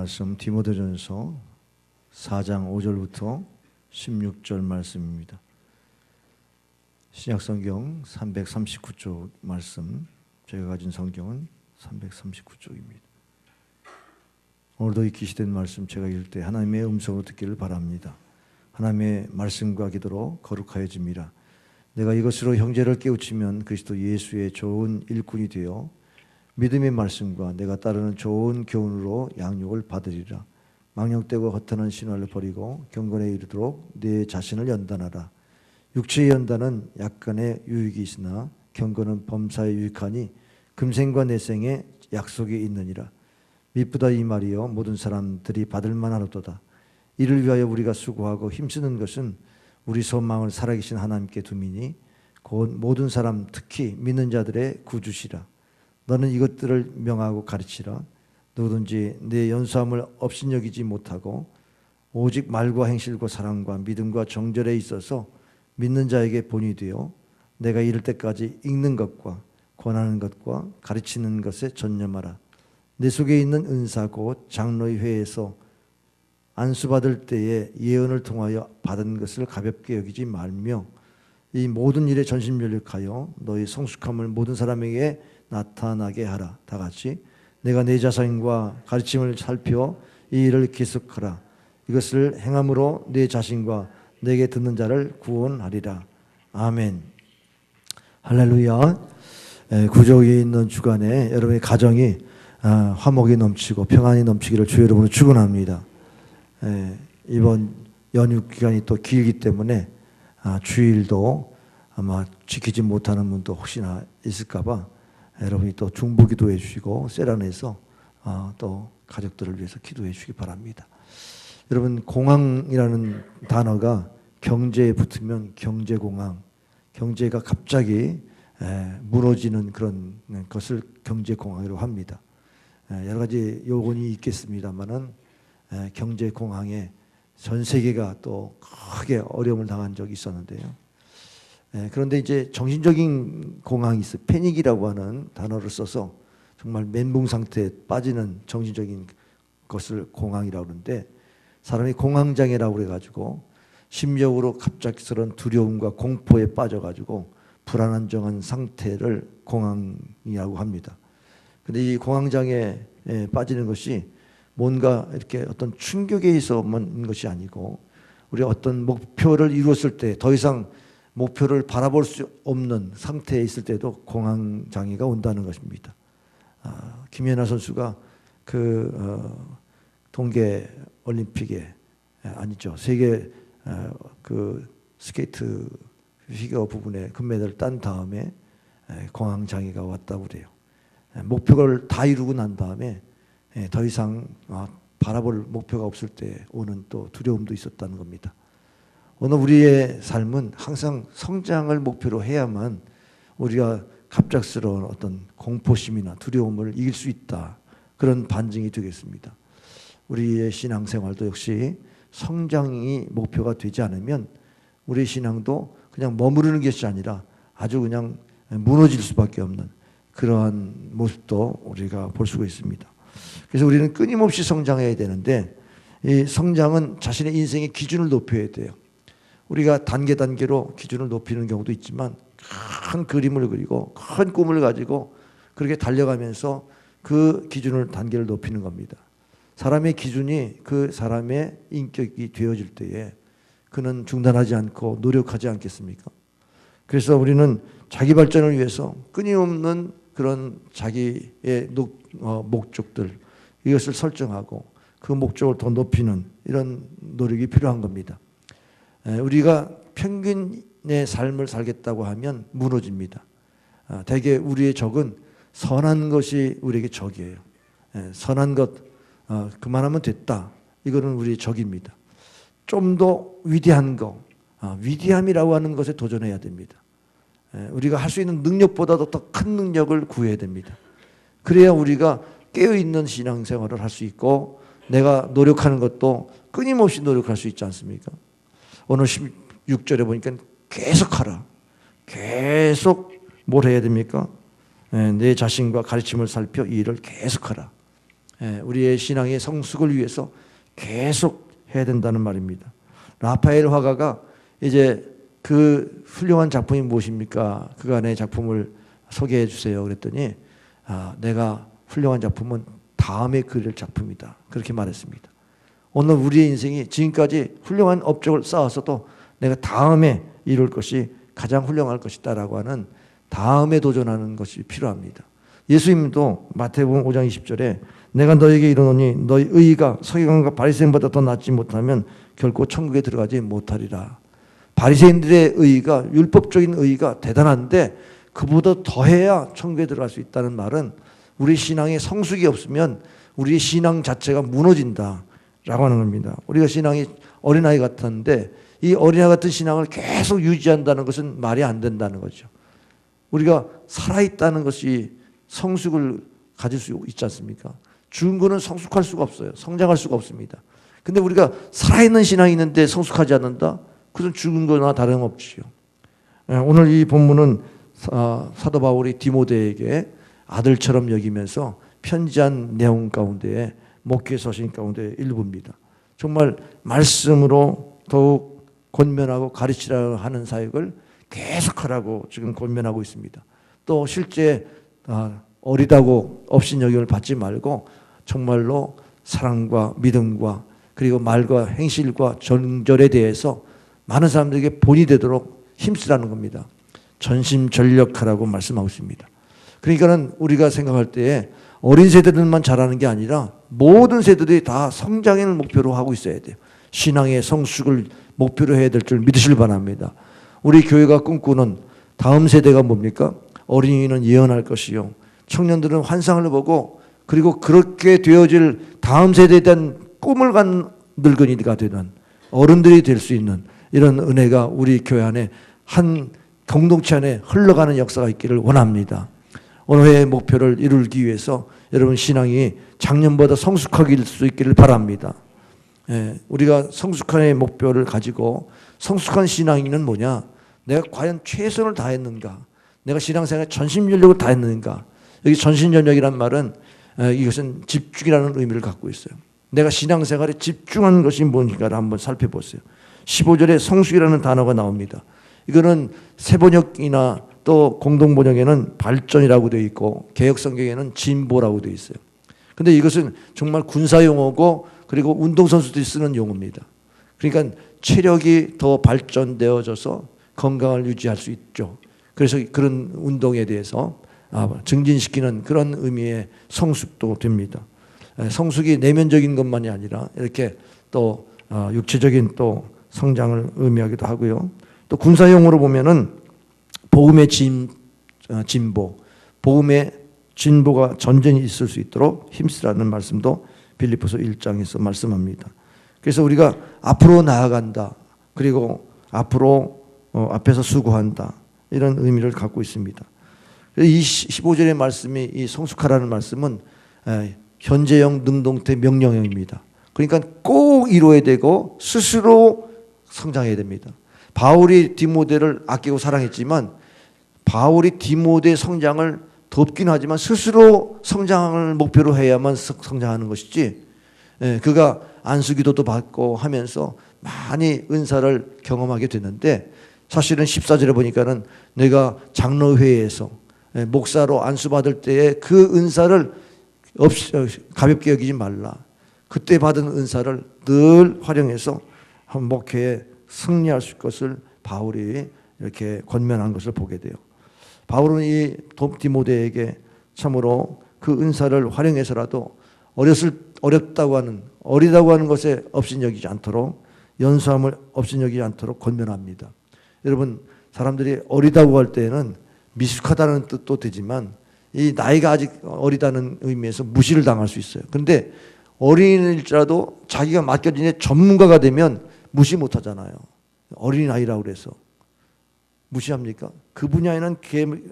말씀 디모데전서 4장 5절부터 16절 말씀입니다. 신약성경 339쪽 말씀, 제가 가진 성경은 339쪽입니다. 오늘도 이 계시된 말씀 제가 읽을 때 하나님의 음성으로 듣기를 바랍니다. 하나님의 말씀과 기도로 거룩하여짐이라. 내가 이것으로 형제를 깨우치면 그리스도 예수의 좋은 일꾼이 되어 믿음의 말씀과 내가 따르는 좋은 교훈으로 양육을 받으리라. 망령되고 허탄한 신화를 버리고 경건에 이르도록 내 자신을 연단하라. 육체의 연단은 약간의 유익이 있으나 경건은 범사에 유익하니 금생과 내생에 약속이 있느니라. 미쁘다 이 말이여 모든 사람들이 받을 만하도다. 이를 위하여 우리가 수고하고 힘쓰는 것은 우리 소망을 살아계신 하나님께 두미니 곧 모든 사람 특히 믿는 자들의 구주시라. 너는 이것들을 명하고 가르치라. 누구든지 내 연수함을 업신여기지 못하고 오직 말과 행실과 사랑과 믿음과 정절에 있어서 믿는 자에게 본이 되어 내가 이를 때까지 읽는 것과 권하는 것과 가르치는 것에 전념하라. 내 속에 있는 은사 곧 장로의 회에서 안수받을 때에 예언을 통하여 받은 것을 가볍게 여기지 말며 이 모든 일에 전심전력하여 너의 성숙함을 모든 사람에게 나타나게 하라. 다 같이 내가 내 자신과 가르침을 살펴 이 일을 계속하라. 이것을 행함으로 내 자신과 내게 듣는 자를 구원하리라. 아멘. 할렐루야. 구조 위에 있는 주간에 여러분의 가정이 화목이 넘치고 평안이 넘치기를 주 여러분을 축원합니다. 이번 연휴 기간이 또 길기 때문에 주일도 아마 지키지 못하는 분도 혹시나 있을까봐 여러분이 또 중보기도해 주시고 세란에서 또 가족들을 위해서 기도해 주시기 바랍니다. 여러분, 공황이라는 단어가 경제에 붙으면 경제공황, 경제가 갑자기 무너지는 그런 것을 경제공황이라고 합니다. 여러 가지 요건이 있겠습니다만은 경제공황에 전 세계가 또 크게 어려움을 당한 적이 있었는데요. 그런데 이제 정신적인 공황이 있어요. 패닉이라고 하는 단어를 써서 정말 멘붕 상태에 빠지는 정신적인 것을 공황이라고 하는데, 사람이 공황장애라고 그래가지고 심적으로 갑작스러운 두려움과 공포에 빠져가지고 불안한정한 상태를 공황이라고 합니다. 근데 이 공황장애에 빠지는 것이 뭔가 이렇게 어떤 충격에 의해서만 것이 아니고 우리 어떤 목표를 이루었을 때 더 이상 목표를 바라볼 수 없는 상태에 있을 때도 공황장애가 온다는 것입니다. 김연아 선수가 동계 올림픽에 아니죠, 세계 스케이트 피겨 부분에 금메달을 딴 다음에 공황장애가 왔다고 그래요. 목표를 다 이루고 난 다음에 더 이상 바라볼 목표가 없을 때 오는 또 두려움도 있었다는 겁니다. 오늘 우리의 삶은 항상 성장을 목표로 해야만 우리가 갑작스러운 어떤 공포심이나 두려움을 이길 수 있다, 그런 반증이 되겠습니다. 우리의 신앙생활도 역시 성장이 목표가 되지 않으면 우리의 신앙도 그냥 머무르는 것이 아니라 아주 그냥 무너질 수밖에 없는 그러한 모습도 우리가 볼 수가 있습니다. 그래서 우리는 끊임없이 성장해야 되는데, 이 성장은 자신의 인생의 기준을 높여야 돼요. 우리가 단계로 기준을 높이는 경우도 있지만 큰 그림을 그리고 큰 꿈을 가지고 그렇게 달려가면서 그 기준을 단계를 높이는 겁니다. 사람의 기준이 그 사람의 인격이 되어질 때에 그는 중단하지 않고 노력하지 않겠습니까? 그래서 우리는 자기 발전을 위해서 끊임없는 그런 자기의 목적들, 이것을 설정하고 그 목적을 더 높이는 이런 노력이 필요한 겁니다. 우리가 평균의 삶을 살겠다고 하면 무너집니다. 대개 우리의 적은 선한 것이 우리에게 적이에요. 선한 것 그만하면 됐다, 이거는 우리의 적입니다. 좀 더 위대한 거, 위대함이라고 하는 것에 도전해야 됩니다. 우리가 할 수 있는 능력보다도 더 큰 능력을 구해야 됩니다. 그래야 우리가 깨어있는 신앙생활을 할 수 있고 내가 노력하는 것도 끊임없이 노력할 수 있지 않습니까? 오늘 16절에 보니까 계속하라. 계속 뭘 해야 됩니까? 내 자신과 가르침을 살펴 이 일을 계속하라. 우리의 신앙의 성숙을 위해서 계속 해야 된다는 말입니다. 라파엘 화가가 이제 그 훌륭한 작품이 무엇입니까? 그간의 작품을 소개해 주세요. 그랬더니 내가 훌륭한 작품은 다음에 그릴 작품이다. 그렇게 말했습니다. 오늘 우리의 인생이 지금까지 훌륭한 업적을 쌓았어도 내가 다음에 이룰 것이 가장 훌륭할 것이다 라고 하는 다음에 도전하는 것이 필요합니다. 예수님도 마태복음 5장 20절에 내가 너에게 이르노니 너희 의의가 서기관과 바리새인보다 더 낫지 못하면 결코 천국에 들어가지 못하리라. 바리새인들의 의의가 율법적인 의의가 대단한데 그보다 더해야 천국에 들어갈 수 있다는 말은 우리 신앙에 성숙이 없으면 우리 신앙 자체가 무너진다 라고 하는 겁니다. 우리가 신앙이 어린아이 같았는데 이 어린아이 같은 신앙을 계속 유지한다는 것은 말이 안 된다는 거죠. 우리가 살아있다는 것이 성숙을 가질 수 있지 않습니까? 죽은 거는 성숙할 수가 없어요. 성장할 수가 없습니다. 근데 우리가 살아있는 신앙이 있는데 성숙하지 않는다? 그건 죽은 거나 다름없지요. 오늘 이 본문은 사도 바울이 디모데에게 아들처럼 여기면서 편지한 내용 가운데 목회 서신 가운데 일부입니다. 정말 말씀으로 더욱 권면하고 가르치라 하는 사역을 계속하라고 지금 권면하고 있습니다. 또 실제 어리다고 업신여김을 받지 말고 정말로 사랑과 믿음과 그리고 말과 행실과 정절에 대해서 많은 사람들에게 본이 되도록 힘쓰라는 겁니다. 전심전력하라고 말씀하고 있습니다. 그러니까는 우리가 생각할 때에 어린 세대들만 잘하는 게 아니라 모든 세대들이 다 성장을 목표로 하고 있어야 돼요. 신앙의 성숙을 목표로 해야 될 줄 믿으실 바랍니다. 우리 교회가 꿈꾸는 다음 세대가 뭡니까? 어린이는 예언할 것이요. 청년들은 환상을 보고 그리고 그렇게 되어질 다음 세대에 대한 꿈을 간 늙은이가 되는 어른들이 될 수 있는 이런 은혜가 우리 교회 안에 한 공동체 안에 흘러가는 역사가 있기를 원합니다. 오늘의 목표를 이루기 위해서 여러분 신앙이 작년보다 성숙하길 수 있기를 바랍니다. 우리가 성숙한의 목표를 가지고 성숙한 신앙인은 뭐냐? 내가 과연 최선을 다했는가? 내가 신앙생활에 전심전력을 다했는가? 여기 전심전력이란 말은 이것은 집중이라는 의미를 갖고 있어요. 내가 신앙생활에 집중한 것이 뭔가를 한번 살펴보세요. 15절에 성숙이라는 단어가 나옵니다. 이거는 세번역이나 또 공동번역에는 발전이라고 되어 있고 개혁성경에는 진보라고 되어 있어요. 근데 이것은 정말 군사용어고 그리고 운동선수들이 쓰는 용어입니다. 그러니까 체력이 더 발전되어져서 건강을 유지할 수 있죠. 그래서 그런 운동에 대해서 증진시키는 그런 의미의 성숙도 됩니다. 성숙이 내면적인 것만이 아니라 이렇게 또 육체적인 또 성장을 의미하기도 하고요. 또 군사용어로 보면은 복음의 진보, 복음의 진보가 전쟁이 있을 수 있도록 힘쓰라는 말씀도 빌립보서 1장에서 말씀합니다. 그래서 우리가 앞으로 나아간다. 그리고 앞으로 앞에서 수고한다. 이런 의미를 갖고 있습니다. 이 15절의 말씀이 이 성숙하라는 말씀은 현재형 능동태 명령형입니다. 그러니까 꼭 이루어야 되고 스스로 성장해야 됩니다. 바울이 디모데를 아끼고 사랑했지만 바울이 디모데의 성장을 돕긴 하지만 스스로 성장을 목표로 해야만 성장하는 것이지 그가 안수기도도 받고 하면서 많이 은사를 경험하게 됐는데 사실은 14절에 보니까는 내가 장로회에서 목사로 안수받을 때에 그 은사를 가볍게 여기지 말라. 그때 받은 은사를 늘 활용해서 목회에 승리할 수 있을 것을 바울이 이렇게 권면한 것을 보게 돼요. 바울은 이 디모데에게 참으로 그 은사를 활용해서라도 어리다고 하는 것에 업신여기지 않도록 연수함을 업신여기지 않도록 권면합니다. 여러분 사람들이 어리다고 할 때에는 미숙하다는 뜻도 되지만 이 나이가 아직 어리다는 의미에서 무시를 당할 수 있어요. 그런데 어린일지라도 자기가 맡겨진 일 전문가가 되면 무시 못하잖아요. 어린아이라고 그래서 무시합니까? 그 분야에는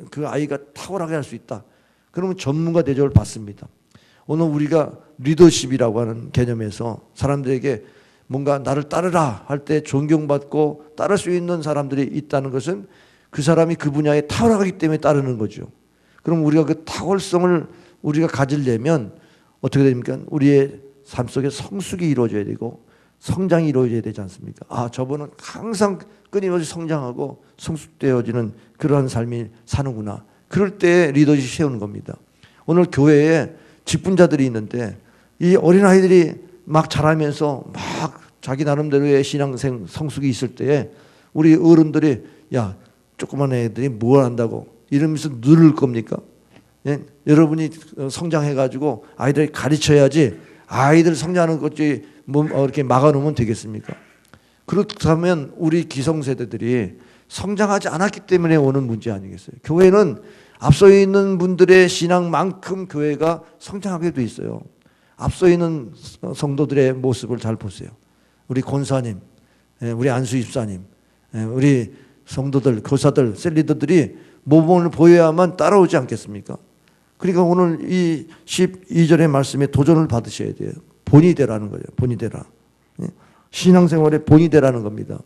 그 아이가 탁월하게 할 수 있다. 그러면 전문가 대접을 받습니다. 오늘 우리가 리더십이라고 하는 개념에서 사람들에게 뭔가 나를 따르라 할 때 존경받고 따를 수 있는 사람들이 있다는 것은 그 사람이 그 분야에 탁월하기 때문에 따르는 거죠. 그럼 우리가 그 탁월성을 우리가 가지려면 어떻게 됩니까? 우리의 삶 속에 성숙이 이루어져야 되고 성장이 이루어져야 되지 않습니까? 아, 저분은 항상 끊임없이 성장하고 성숙되어지는 그러한 삶이 사는구나. 그럴 때 리더십 세우는 겁니다. 오늘 교회에 직분자들이 있는데 이 어린아이들이 막 자라면서 막 자기 나름대로의 신앙생 성숙이 있을 때에 우리 어른들이 야, 조그만 애들이 뭘 안다고 이러면서 누를 겁니까? 예? 여러분이 성장해가지고 아이들 가르쳐야지 아이들 성장하는 것이 뭐 이렇게 막아놓으면 되겠습니까? 그렇다면 우리 기성세대들이 성장하지 않았기 때문에 오는 문제 아니겠어요? 교회는 앞서 있는 분들의 신앙만큼 교회가 성장하게 돼 있어요. 앞서 있는 성도들의 모습을 잘 보세요. 우리 권사님, 우리 안수 입사님, 우리 성도들, 교사들, 셀리더들이 모범을 보여야만 따라오지 않겠습니까? 그러니까 오늘 이 12절의 말씀에 도전을 받으셔야 돼요. 본이 되라는 거예요. 본이 되라. 신앙생활의 본이 되라는 겁니다.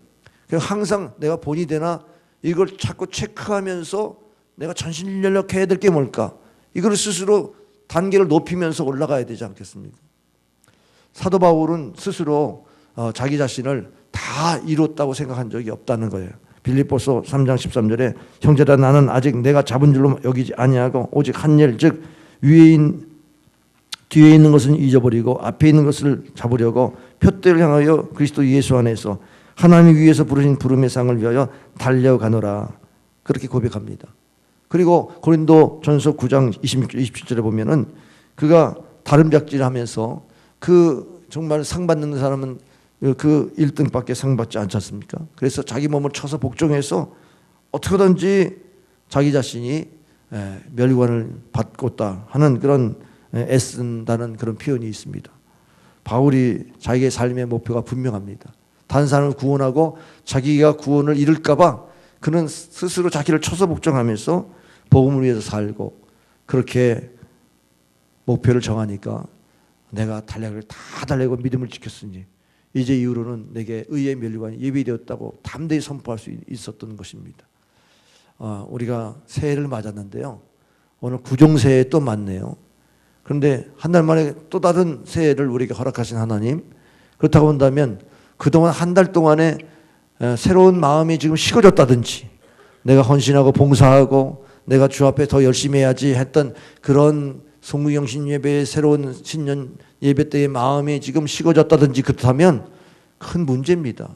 항상 내가 본이 되나 이걸 자꾸 체크하면서 내가 전신연력해야 될 게 뭘까? 이걸 스스로 단계를 높이면서 올라가야 되지 않겠습니까? 사도 바울은 스스로 자기 자신을 다 이뤘다고 생각한 적이 없다는 거예요. 빌립보서 3장 13절에 형제라 나는 아직 내가 잡은 줄로 여기지 아니하고 오직 한 일 즉 뒤에 있는 것은 잊어버리고 앞에 있는 것을 잡으려고 표대를 향하여 그리스도 예수 안에서 하나님 위에서 부르신 부름의 상을 위하여 달려가노라. 그렇게 고백합니다. 그리고 고린도 전서 9장 26절 27절에 보면은 그가 다른 벽질을 하면서 그 정말 상 받는 사람은 그 1등밖에 상 받지 않지 않습니까? 그래서 자기 몸을 쳐서 복종해서 어떻게든지 자기 자신이 멸관을 받고자 하는 그런 애쓴다는 그런 표현이 있습니다. 바울이 자기의 삶의 목표가 분명합니다. 다른 사람을 구원하고 자기가 구원을 잃을까 봐 그는 스스로 자기를 쳐서 복종하면서 복음을 위해서 살고 그렇게 목표를 정하니까 내가 달력을 다 달래고 믿음을 지켰으니 이제 이후로는 내게 의의 면류관이 예비되었다고 담대히 선포할 수 있었던 것입니다. 우리가 새해를 맞았는데요. 오늘 구종새해 또 맞네요. 그런데 한 달 만에 또 다른 새해를 우리에게 허락하신 하나님, 그렇다고 한다면 그동안 한 달 동안에 새로운 마음이 지금 식어졌다든지 내가 헌신하고 봉사하고 내가 주 앞에 더 열심히 해야지 했던 그런 성무경신 예배의 새로운 신년 예배 때의 마음이 지금 식어졌다든지 그렇다면 큰 문제입니다.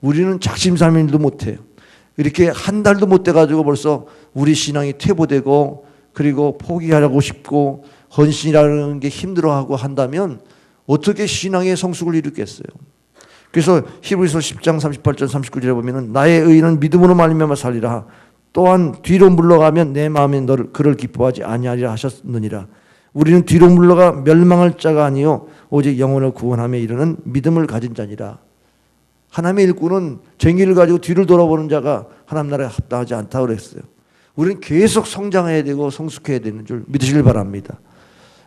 우리는 작심삼일도 못해요. 이렇게 한 달도 못 돼가지고 벌써 우리 신앙이 퇴보되고 그리고 포기하고 싶고 헌신이라는 게 힘들어하고 한다면 어떻게 신앙의 성숙을 이루겠어요? 그래서 히브리서 10장 38절 39절에 보면은 나의 의인은 믿음으로 말미암아 살리라. 또한 뒤로 물러가면 내 마음에 너를 그를 기뻐하지 아니하리라 하셨느니라. 우리는 뒤로 물러가 멸망할 자가 아니요 오직 영혼을 구원함에 이르는 믿음을 가진 자니라. 하나님의 일꾼은 쟁기를 가지고 뒤를 돌아보는 자가 하나님 나라에 합당하지 않다고 그랬어요. 우리는 계속 성장해야 되고 성숙해야 되는 줄 믿으시길 바랍니다.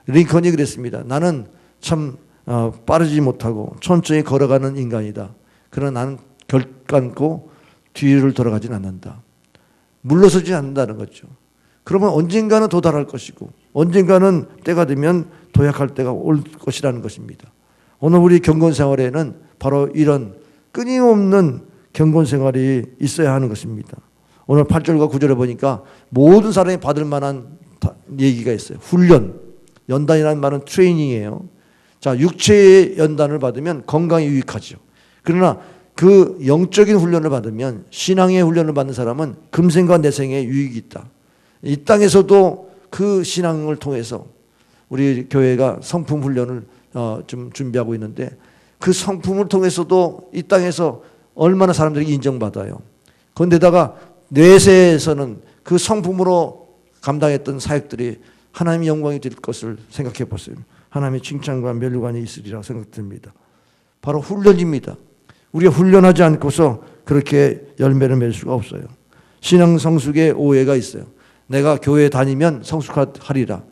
링컨이 그랬습니다. 나는 참 빠르지 못하고 천천히 걸어가는 인간이다. 그러나 나는 결단코 뒤를 돌아가진 않는다. 물러서지 않는다는 거죠. 그러면 언젠가는 도달할 것이고 언젠가는 때가 되면 도약할 때가 올 것이라는 것입니다. 오늘 우리 경건생활에는 바로 이런 끊임없는 경건생활이 있어야 하는 것입니다. 오늘 8절과 9절에 보니까 모든 사람이 받을 만한 얘기가 있어요. 훈련, 연단이라는 말은 트레이닝이에요. 자, 육체의 연단을 받으면 건강에 유익하죠. 그러나 그 영적인 훈련을 받으면 신앙의 훈련을 받는 사람은 금생과 내생에 유익이 있다. 이 땅에서도 그 신앙을 통해서 우리 교회가 성품 훈련을 좀 준비하고 있는데 그 성품을 통해서도 이 땅에서 얼마나 사람들이 인정받아요. 그런데다가 뇌세에서는 그 성품으로 감당했던 사역들이 하나님의 영광이 될 것을 생각해 보세요. 하나님의 칭찬과 멸류관이 있으리라 생각됩니다. 바로 훈련입니다. 우리가 훈련하지 않고서 그렇게 열매를 맺을 수가 없어요. 신앙 성숙의 오해가 있어요. 내가 교회 다니면 성숙하리라.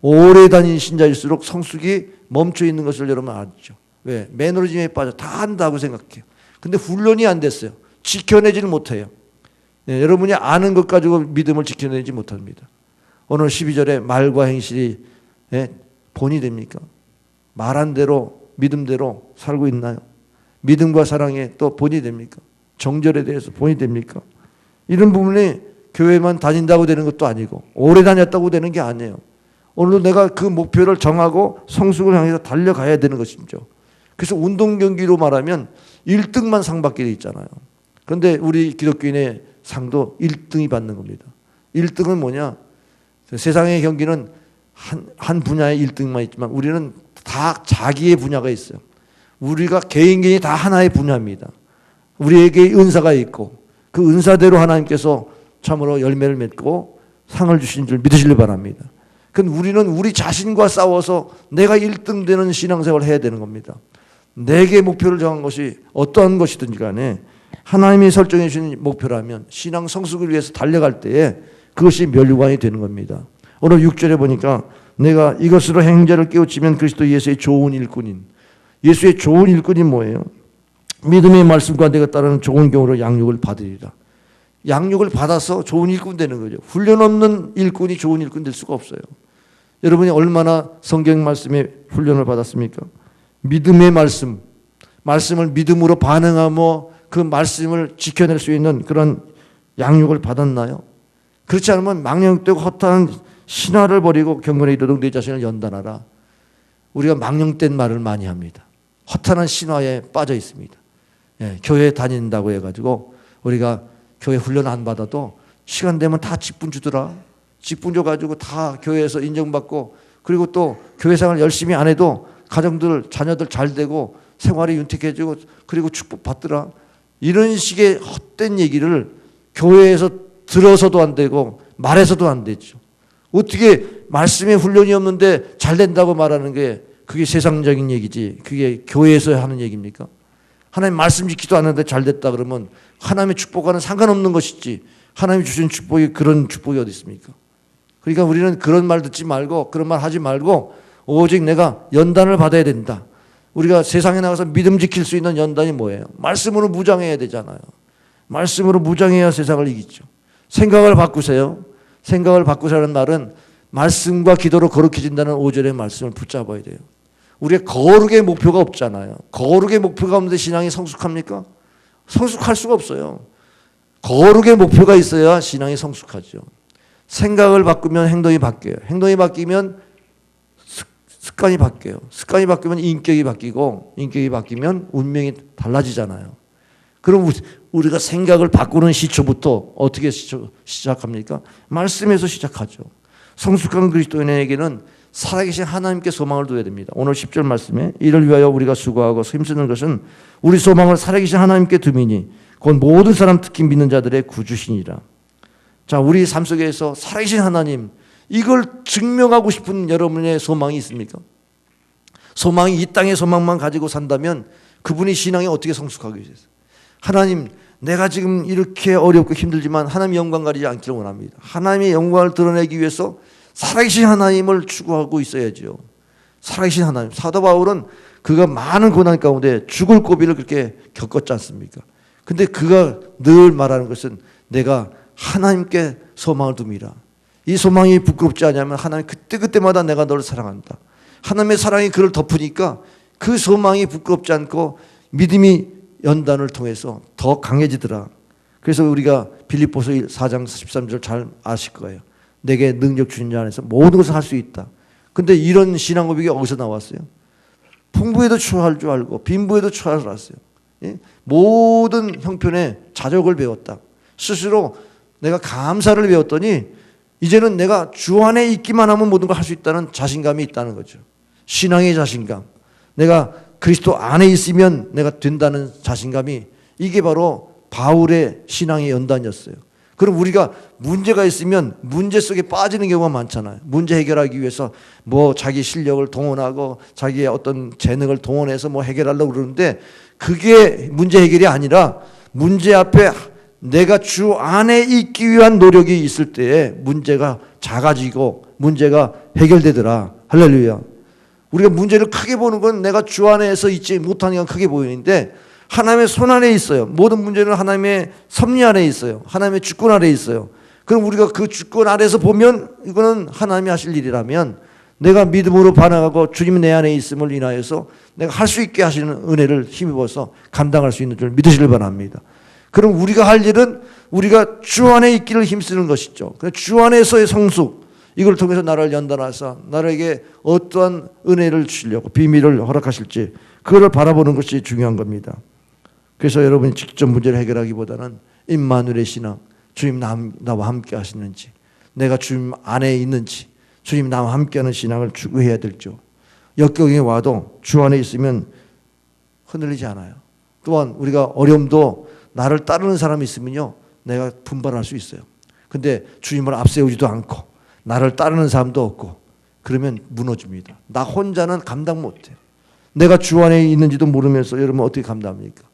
오래 다닌 신자일수록 성숙이 멈춰 있는 것을 여러분 알죠. 왜? 매너리즘에 빠져 다 한다고 생각해요. 근데 훈련이 안 됐어요. 지켜내지를 못해요. 여러분이 아는 것 가지고 믿음을 지켜내지 못합니다. 오늘 12절에 말과 행실이 본이 됩니까? 말한 대로 믿음대로 살고 있나요? 믿음과 사랑에 또 본이 됩니까? 정절에 대해서 본이 됩니까? 이런 부분이 교회만 다닌다고 되는 것도 아니고 오래 다녔다고 되는 게 아니에요. 오늘도 내가 그 목표를 정하고 성숙을 향해서 달려가야 되는 것이죠. 그래서 운동 경기로 말하면 1등만 상 받게 돼 있잖아요. 그런데 우리 기독교인의 상도 1등이 받는 겁니다. 1등은 뭐냐? 세상의 경기는 한 분야의 1등만 있지만 우리는 다 자기의 분야가 있어요. 우리가 개인이 다 하나의 분야입니다. 우리에게 은사가 있고 그 은사대로 하나님께서 참으로 열매를 맺고 상을 주신 줄 믿으시길 바랍니다. 그럼 우리는 우리 자신과 싸워서 내가 1등 되는 신앙생활을 해야 되는 겁니다. 내게 목표를 정한 것이 어떠한 것이든지 간에 하나님이 설정해 주신 목표라면 신앙 성숙을 위해서 달려갈 때에 그것이 멸류관이 되는 겁니다. 오늘 6절에 보니까 내가 이것으로 형제를 깨우치면 그리스도 예수의 좋은 일꾼인, 예수의 좋은 일꾼이 뭐예요? 믿음의 말씀과 내가 따르는 좋은 경우로 양육을 받으리라. 양육을 받아서 좋은 일꾼 되는 거죠. 훈련 없는 일꾼이 좋은 일꾼 될 수가 없어요. 여러분이 얼마나 성경 말씀에 훈련을 받았습니까? 믿음의 말씀을 믿음으로 반응하며 그 말씀을 지켜낼 수 있는 그런 양육을 받았나요? 그렇지 않으면 망령되고 허탄한 신화를 버리고 경건에 이르도록 내 자신을 연단하라. 우리가 망령된 말을 많이 합니다. 허탄한 신화에 빠져 있습니다. 예, 교회 다닌다고 해가지고 우리가 교회 훈련 안 받아도 시간 되면 다 직분 주더라. 직분 줘가지고 다 교회에서 인정받고 그리고 또 교회 생활 열심히 안 해도 가정들 자녀들 잘 되고 생활이 윤택해지고 그리고 축복 받더라. 이런 식의 헛된 얘기를 교회에서 들어서도 안 되고 말해서도 안 되죠. 어떻게 말씀에 훈련이 없는데 잘 된다고 말하는 게 그게 세상적인 얘기지 그게 교회에서 하는 얘기입니까? 하나님 말씀 지키지도 않는데 잘 됐다 그러면 하나님의 축복과는 상관없는 것이지 하나님이 주신 축복이 그런 축복이 어디 있습니까? 그러니까 우리는 그런 말 듣지 말고 그런 말 하지 말고 오직 내가 연단을 받아야 된다. 우리가 세상에 나가서 믿음 지킬 수 있는 연단이 뭐예요? 말씀으로 무장해야 되잖아요. 말씀으로 무장해야 세상을 이기죠. 생각을 바꾸세요. 생각을 바꾸자는 말은 말씀과 기도로 거룩해진다는 5절의 말씀을 붙잡아야 돼요. 우리가 거룩의 목표가 없잖아요. 거룩의 목표가 없는데 신앙이 성숙합니까? 성숙할 수가 없어요. 거룩의 목표가 있어야 신앙이 성숙하죠. 생각을 바꾸면 행동이 바뀌어요. 행동이 바뀌면 습관이 바뀌어요. 습관이 바뀌면 인격이 바뀌고 인격이 바뀌면 운명이 달라지잖아요. 그럼 우리가 생각을 바꾸는 시초부터 어떻게 시작합니까? 말씀에서 시작하죠. 성숙한 그리스도인에게는 살아계신 하나님께 소망을 둬야 됩니다. 오늘 10절 말씀에 이를 위하여 우리가 수고하고 힘쓰는 것은 우리 소망을 살아계신 하나님께 둠이니 곧 모든 사람 특히 믿는 자들의 구주시니라. 자, 우리 삶 속에서 살아계신 하나님 이걸 증명하고 싶은 여러분의 소망이 있습니까? 소망이 이 땅의 소망만 가지고 산다면 그분이 신앙이 어떻게 성숙하게 되겠어요? 하나님 내가 지금 이렇게 어렵고 힘들지만 하나님의 영광 가리지 않기를 원합니다. 하나님의 영광을 드러내기 위해서 살아계신 하나님을 추구하고 있어야죠. 살아계신 하나님. 사도 바울은 그가 많은 고난 가운데 죽을 고비를 그렇게 겪었지 않습니까? 근데 그가 늘 말하는 것은 내가 하나님께 소망을 둡니다. 이 소망이 부끄럽지 않냐면 하나님 그때그때마다 내가 너를 사랑한다. 하나님의 사랑이 그를 덮으니까 그 소망이 부끄럽지 않고 믿음이 연단을 통해서 더 강해지더라. 그래서 우리가 빌립보서 4장 13절 잘 아실 거예요. 내게 능력 주신 자 안에서 모든 것을 할 수 있다. 근데 이런 신앙 고백이 어디서 나왔어요? 풍부에도 처할 줄 알고 빈부에도 처할 줄 알았어요. 예? 모든 형편에 자족을 배웠다. 스스로 내가 감사를 배웠더니 이제는 내가 주 안에 있기만 하면 모든 걸 할 수 있다는 자신감이 있다는 거죠. 신앙의 자신감. 내가 그리스도 안에 있으면 내가 된다는 자신감이 이게 바로 바울의 신앙의 연단이었어요. 그럼 우리가 문제가 있으면 문제 속에 빠지는 경우가 많잖아요. 문제 해결하기 위해서 뭐 자기 실력을 동원하고 자기의 어떤 재능을 동원해서 뭐 해결하려고 그러는데 그게 문제 해결이 아니라 문제 앞에 내가 주 안에 있기 위한 노력이 있을 때에 문제가 작아지고 문제가 해결되더라. 할렐루야. 우리가 문제를 크게 보는 건 내가 주 안에서 있지 못하니까 크게 보이는데 하나님의 손 안에 있어요. 모든 문제는 하나님의 섭리 안에 있어요. 하나님의 주권 아래 있어요. 그럼 우리가 그 주권 아래서 보면 이거는 하나님이 하실 일이라면 내가 믿음으로 반응하고 주님이 내 안에 있음을 인하여서 내가 할 수 있게 하시는 은혜를 힘입어서 감당할 수 있는 줄 믿으시길 바랍니다. 그럼 우리가 할 일은 우리가 주 안에 있기를 힘쓰는 것이죠. 주 안에서의 성숙, 이걸 통해서 나를 연단하사 나에게 어떠한 은혜를 주시려고 비밀을 허락하실지 그거를 바라보는 것이 중요한 겁니다. 그래서 여러분이 직접 문제를 해결하기보다는 임마누엘의 신앙, 주님 나와 함께 하시는지, 내가 주님 안에 있는지, 주님 나와 함께하는 신앙을 추구해야 될죠. 역경이 와도 주 안에 있으면 흔들리지 않아요. 또한 우리가 어려움도 나를 따르는 사람이 있으면요, 내가 분발할 수 있어요. 근데 주님을 앞세우지도 않고 나를 따르는 사람도 없고 그러면 무너집니다. 나 혼자는 감당 못해요. 내가 주 안에 있는지도 모르면서 여러분 어떻게 감당합니까?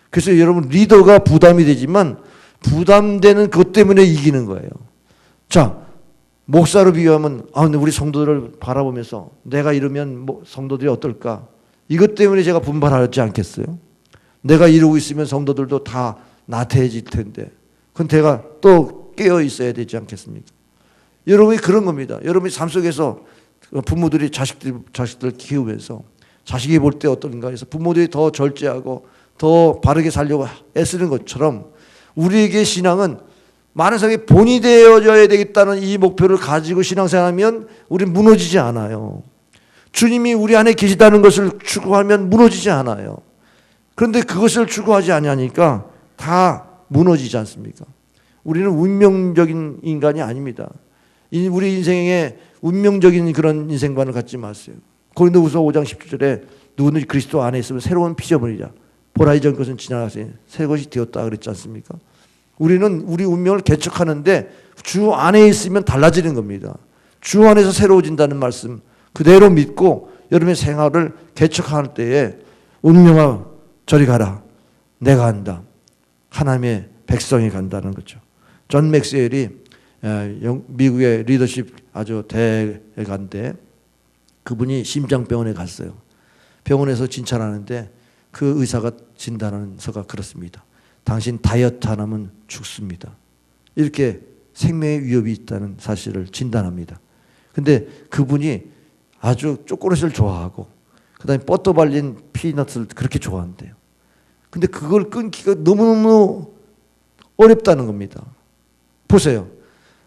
그래서 여러분 리더가 부담이 되지만 부담되는 것 때문에 이기는 거예요. 자, 목사로 비유하면 근데 우리 성도들을 바라보면서 내가 이러면 성도들이 어떨까? 이것 때문에 제가 분발하지 않겠어요? 내가 이러고 있으면 성도들도 다 나태해질 텐데 그건 제가 또 깨어 있어야 되지 않겠습니까? 여러분이 그런 겁니다. 여러분이 삶 속에서 부모들이 자식들 키우면서 자식이 볼 때 어떤가 해서 부모들이 더 절제하고 더 바르게 살려고 애쓰는 것처럼 우리에게 신앙은 많은 사람이 본이 되어져야 되겠다는 이 목표를 가지고 신앙생활하면 우리는 무너지지 않아요. 주님이 우리 안에 계시다는 것을 추구하면 무너지지 않아요. 그런데 그것을 추구하지 않으니까 다 무너지지 않습니까? 우리는 운명적인 인간이 아닙니다. 우리 인생에 운명적인 그런 인생관을 갖지 마세요. 고린도후서 5장 17절에 누구든지 그리스도 안에 있으면 새로운 피조물이라. 보라 이전 것은 지나가서 새 것이 되었다 그랬지 않습니까? 우리는 우리 운명을 개척하는데 주 안에 있으면 달라지는 겁니다. 주 안에서 새로워진다는 말씀 그대로 믿고 여러분의 생활을 개척할 때에 운명아 저리 가라. 내가 한다. 하나님의 백성이 간다는 거죠. 존 맥스웰이 미국의 리더십 아주 대가인데 그분이 심장병원에 갔어요. 병원에서 진찰하는데 그 의사가 진단하는 서가 그렇습니다. 당신 다이어트 안 하면 죽습니다. 이렇게 생명의 위협이 있다는 사실을 진단합니다. 근데 그분이 아주 초콜릿을 좋아하고 그다음에 버터 발린 피넛을 그렇게 좋아한대요. 근데 그걸 끊기가 너무너무 어렵다는 겁니다. 보세요.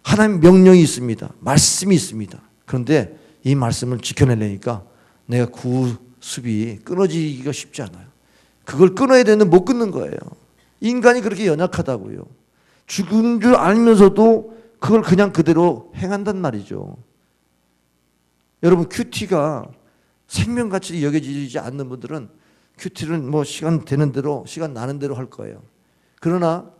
하나님 명령이 있습니다. 말씀이 있습니다. 그런데 이 말씀을 지켜내려니까 내가 구습이 끊어지기가 쉽지 않아요. 그걸 끊어야 되는데 못 끊는 거예요. 인간이 그렇게 연약하다고요. 죽은 줄 알면서도 그걸 그냥 그대로 행한단 말이죠. 여러분 큐티가 생명같이 여겨지지 않는 분들은 큐티는 시간 되는 대로 시간 나는 대로 할 거예요. 그러나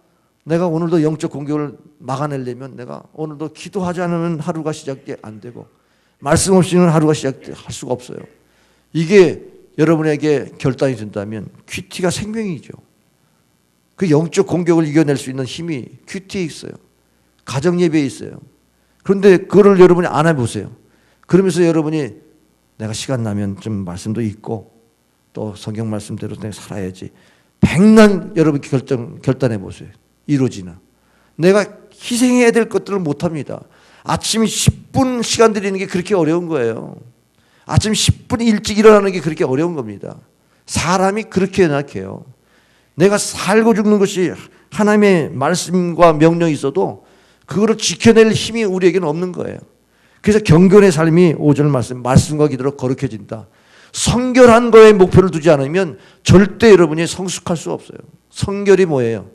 내가 오늘도 영적 공격을 막아내려면 내가 오늘도 기도하지 않으면 하루가 시작이 안 되고 말씀 없이는 하루가 시작할 수가 없어요. 이게 여러분에게 결단이 된다면 큐티가 생명이죠. 그 영적 공격을 이겨낼 수 있는 힘이 큐티에 있어요. 가정 예배에 있어요. 그런데 그거를 여러분이 안 해보세요. 그러면서 여러분이 내가 시간 나면 좀 말씀도 읽고 또 성경 말씀대로 내가 살아야지. 백날 여러분 결단해 보세요. 이루어지나. 내가 희생해야 될 것들을 못합니다. 아침 10분 시간 드리는 게 그렇게 어려운 거예요. 아침 10분 일찍 일어나는 게 그렇게 어려운 겁니다. 사람이 그렇게 연약해요. 내가 살고 죽는 것이 하나님의 말씀과 명령이 있어도 그거를 지켜낼 힘이 우리에게는 없는 거예요. 그래서 경건의 삶이 5절 말씀과 기도로 거룩해진다. 성결한 거에 목표를 두지 않으면 절대 여러분이 성숙할 수 없어요. 성결이 뭐예요?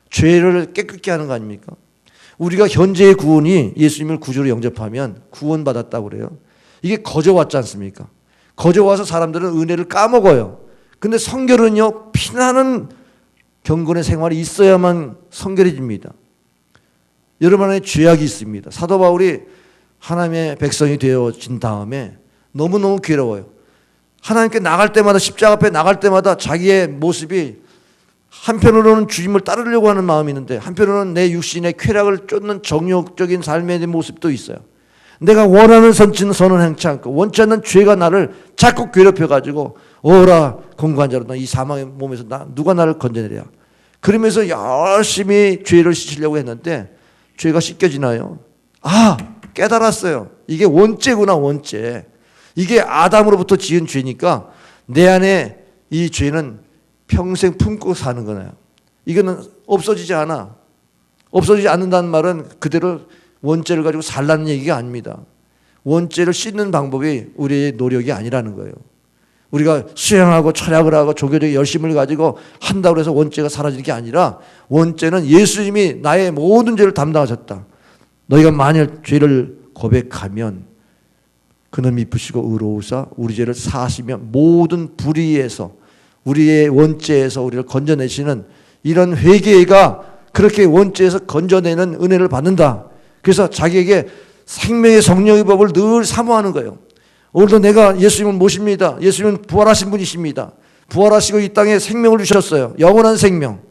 죄를 깨끗게 하는 거 아닙니까? 우리가 현재의 구원이 예수님을 구주로 영접하면 구원받았다고 그래요. 이게 거저왔지 않습니까? 거저와서 사람들은 은혜를 까먹어요. 근데 성결은요, 피나는 경건의 생활이 있어야만 성결해집니다. 여러분 안에 죄악이 있습니다. 사도 바울이 하나님의 백성이 되어진 다음에 너무너무 괴로워요. 하나님께 나갈 때마다 십자가 앞에 나갈 때마다 자기의 모습이 한편으로는 주님을 따르려고 하는 마음이 있는데 한편으로는 내 육신의 쾌락을 쫓는 정욕적인 삶의 모습도 있어요. 내가 원하는 선은 행치 않고 원치 않는 죄가 나를 자꾸 괴롭혀가지고 오라 공고한 자로 이 사망의 몸에서 누가 나를 건져내랴. 그러면서 열심히 죄를 씻으려고 했는데 죄가 씻겨지나요? 깨달았어요. 이게 원죄구나, 원죄. 이게 아담으로부터 지은 죄니까 내 안에 이 죄는 평생 품고 사는 거네요. 이거는 없어지지 않아. 없어지지 않는다는 말은 그대로 원죄를 가지고 살라는 얘기가 아닙니다. 원죄를 씻는 방법이 우리의 노력이 아니라는 거예요. 우리가 수행하고 철학을 하고 종교적 열심을 가지고 한다고 해서 원죄가 사라지는 게 아니라 원죄는 예수님이 나의 모든 죄를 담당하셨다. 너희가 만일 죄를 고백하면 그는 미쁘시고 의로우사 우리 죄를 사하시며 모든 불의에서 우리의 원죄에서 우리를 건져내시는 이런 회개가 그렇게 원죄에서 건져내는 은혜를 받는다. 그래서 자기에게 생명의 성령의 법을 늘 사모하는 거예요. 오늘도 내가 예수님을 모십니다. 예수님은 부활하신 분이십니다. 부활하시고 이 땅에 생명을 주셨어요. 영원한 생명.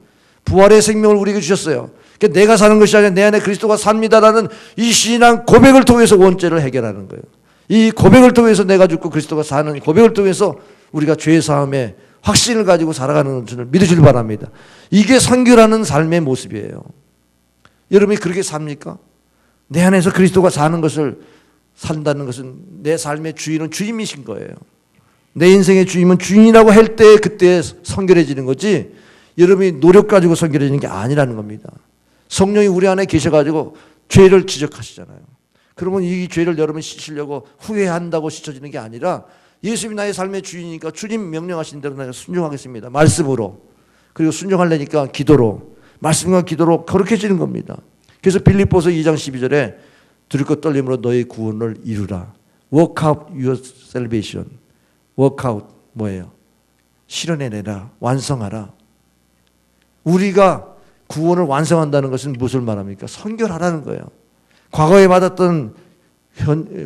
부활의 생명을 우리에게 주셨어요. 그러니까 내가 사는 것이 아니라 내 안에 그리스도가 삽니다라는 이 신앙 고백을 통해서 원죄를 해결하는 거예요. 이 고백을 통해서 내가 죽고 그리스도가 사는 고백을 통해서 우리가 죄 사함에 확신을 가지고 살아가는 것을 믿으시길 바랍니다. 이게 선교라는 삶의 모습이에요. 여러분이 그렇게 삽니까? 내 안에서 그리스도가 사는 것을 산다는 것은 내 삶의 주인은 주님이신 거예요. 내 인생의 주인은 주인이라고 할 때 그때 선결해지는 거지 여러분이 노력 가지고 선결해지는 게 아니라는 겁니다. 성령이 우리 안에 계셔가지고 죄를 지적하시잖아요. 그러면 이 죄를 여러분이 씻으려고 후회한다고 씻어지는 게 아니라 예수님이 나의 삶의 주인이니까 주님 명령하신 대로 내가 순종하겠습니다. 말씀으로. 그리고 순종하려니까 기도로. 말씀과 기도로 거룩해지는 겁니다. 그래서 빌립보서 2장 12절에 두렵고 떨림으로 너의 구원을 이루라. Work out your salvation. Work out 뭐예요? 실현해내라. 완성하라. 우리가 구원을 완성한다는 것은 무엇을 말합니까? 선결하라는 거예요. 과거에 받았던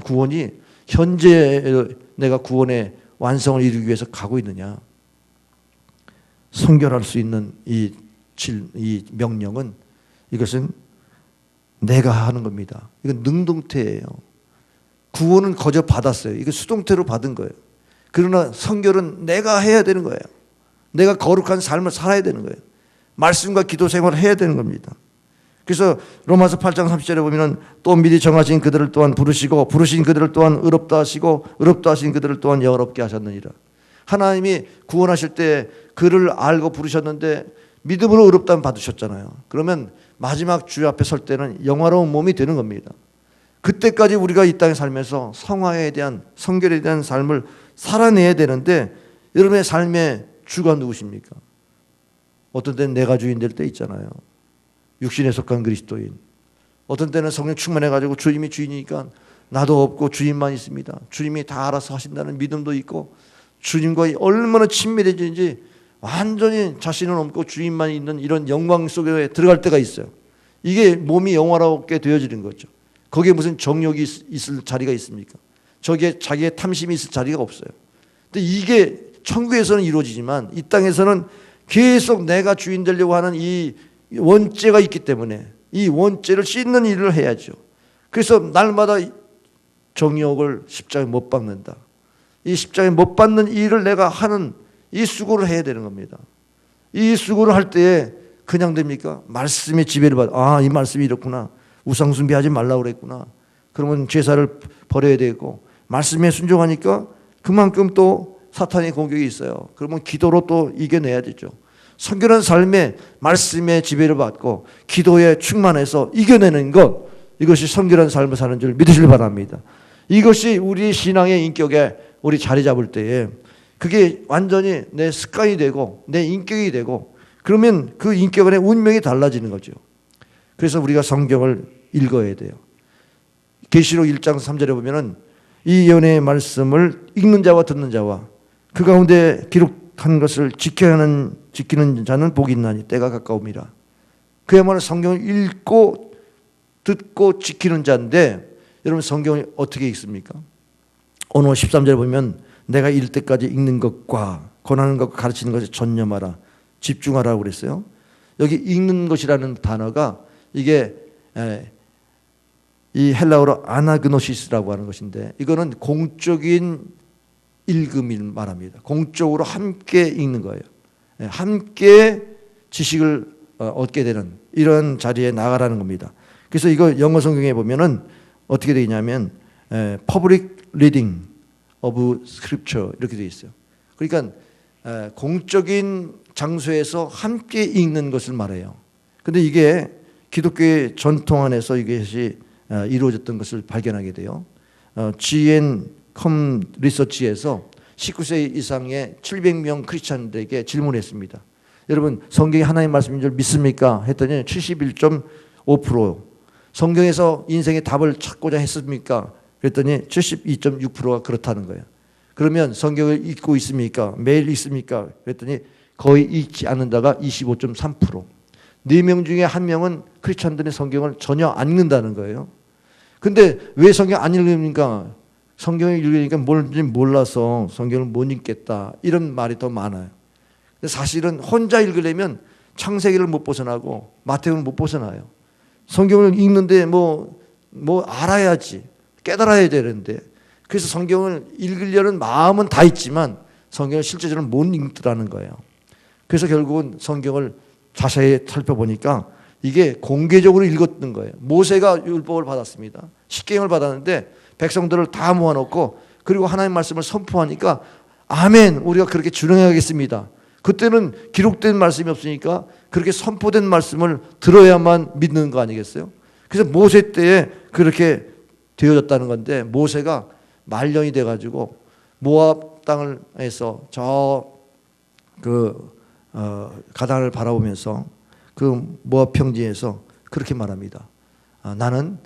구원이 현재 내가 구원의 완성을 이루기 위해서 가고 있느냐. 선결할 수 있는 이 명령은 이것은 내가 하는 겁니다. 이건 능동태예요. 구원은 거저 받았어요. 이거 수동태로 받은 거예요. 그러나 선결은 내가 해야 되는 거예요. 내가 거룩한 삶을 살아야 되는 거예요. 말씀과 기도 생활을 해야 되는 겁니다. 그래서 로마서 8장 30절에 보면 또 미리 정하신 그들을 또한 부르시고 부르신 그들을 또한 의롭다 하시고 의롭다 하신 그들을 또한 영화롭게 하셨느니라. 하나님이 구원하실 때 그를 알고 부르셨는데 믿음으로 의롭다함 받으셨잖아요. 그러면 마지막 주 앞에 설 때는 영화로운 몸이 되는 겁니다. 그때까지 우리가 이 땅에 살면서 성화에 대한 성결에 대한 삶을 살아내야 되는데 여러분의 삶의 주가 누구십니까? 어떤 때는 내가 주인 될 때 있잖아요. 육신에 속한 그리스도인. 어떤 때는 성령 충만해가지고 주님이 주인이니까 나도 없고 주님만 있습니다. 주님이 다 알아서 하신다는 믿음도 있고 주님과 얼마나 친밀해지는지 완전히 자신은 없고 주님만 있는 이런 영광 속에 들어갈 때가 있어요. 이게 몸이 영화롭게 되어지는 거죠. 거기에 무슨 정욕이 있을 자리가 있습니까? 저기에 자기의 탐심이 있을 자리가 없어요. 근데 이게 천국에서는 이루어지지만 이 땅에서는 계속 내가 주인 되려고 하는 이 원죄가 있기 때문에 이 원죄를 씻는 일을 해야죠. 그래서 날마다 정욕을 십자가에 못 박는다. 이 십자가에 못 박는 일을 내가 하는 이 수고를 해야 되는 겁니다. 이 수고를 할 때에 그냥 됩니까? 말씀의 지배를 받아. 이 말씀이 이렇구나. 우상 숭배하지 말라고 그랬구나. 그러면 제사를 버려야 되고 말씀에 순종하니까 그만큼 또 사탄의 공격이 있어요. 그러면 기도로 또 이겨내야 되죠. 선결한 삶에 말씀의 지배를 받고 기도에 충만해서 이겨내는 것, 이것이 선결한 삶을 사는 줄 믿으시길 바랍니다. 이것이 우리 신앙의 인격에 우리 자리 잡을 때에 그게 완전히 내 습관이 되고 내 인격이 되고 그러면 그 인격 안에 운명이 달라지는 거죠. 그래서 우리가 성경을 읽어야 돼요. 계시록 1장 3절에 보면은 이 예언의 말씀을 읽는 자와 듣는 자와 그 가운데 기록한 것을 지키는 자는 복이 있나니 때가 가까움이라. 그야말로 성경을 읽고 듣고 지키는 자인데 여러분 성경이 어떻게 읽습니까? 오늘 13절에 보면 내가 이를 때까지 읽는 것과 권하는 것과 가르치는 것에 전념하라. 집중하라고 그랬어요. 여기 읽는 것이라는 단어가 이게 이 헬라어로 아나그노시스라고 하는 것인데 이거는 공적인 읽음을 말합니다. 공적으로 함께 읽는 거예요. 함께 지식을 얻게 되는 이런 자리에 나가라는 겁니다. 그래서 이거 영어 성경에 보면은 어떻게 되어 있냐면 public reading of scripture 이렇게 되어 있어요. 그러니까 공적인 장소에서 함께 읽는 것을 말해요. 근데 이게 기독교의 전통 안에서 이것이 이루어졌던 것을 발견하게 돼요. GN 컴 리서치에서 19세 이상의 700명 크리스찬들에게 질문했습니다. 여러분 성경이 하나님의 말씀인 줄 믿습니까? 했더니 71.5%, 성경에서 인생의 답을 찾고자 했습니까? 그랬더니 72.6%가 그렇다는 거예요. 그러면 성경을 읽고 있습니까? 매일 읽습니까? 그랬더니 거의 읽지 않는다가 25.3%. 4명 중에 1명은 크리스찬들의 성경을 전혀 안 읽는다는 거예요. 근데 왜 성경 안 읽습니까? 성경을 읽으니까 뭔지 몰라서 성경을 못 읽겠다, 이런 말이 더 많아요. 근데 사실은 혼자 읽으려면 창세기를 못 벗어나고 마태복음을 못 벗어나요. 성경을 읽는데 뭐 알아야지, 깨달아야 되는데, 그래서 성경을 읽으려는 마음은 다 있지만 성경을 실제적으로 못 읽더라는 거예요. 그래서 결국은 성경을 자세히 살펴보니까 이게 공개적으로 읽었던 거예요. 모세가 율법을 받았습니다. 십계명을 받았는데 백성들을 다 모아놓고 그리고 하나님의 말씀을 선포하니까 아멘, 우리가 그렇게 준행하겠습니다. 그때는 기록된 말씀이 없으니까 그렇게 선포된 말씀을 들어야만 믿는 거 아니겠어요? 그래서 모세 때에 그렇게 되어졌다는 건데, 모세가 말년이 돼가지고 모압 땅을 해서 가나안을 바라보면서 그 모압 평지에서 그렇게 말합니다. 나는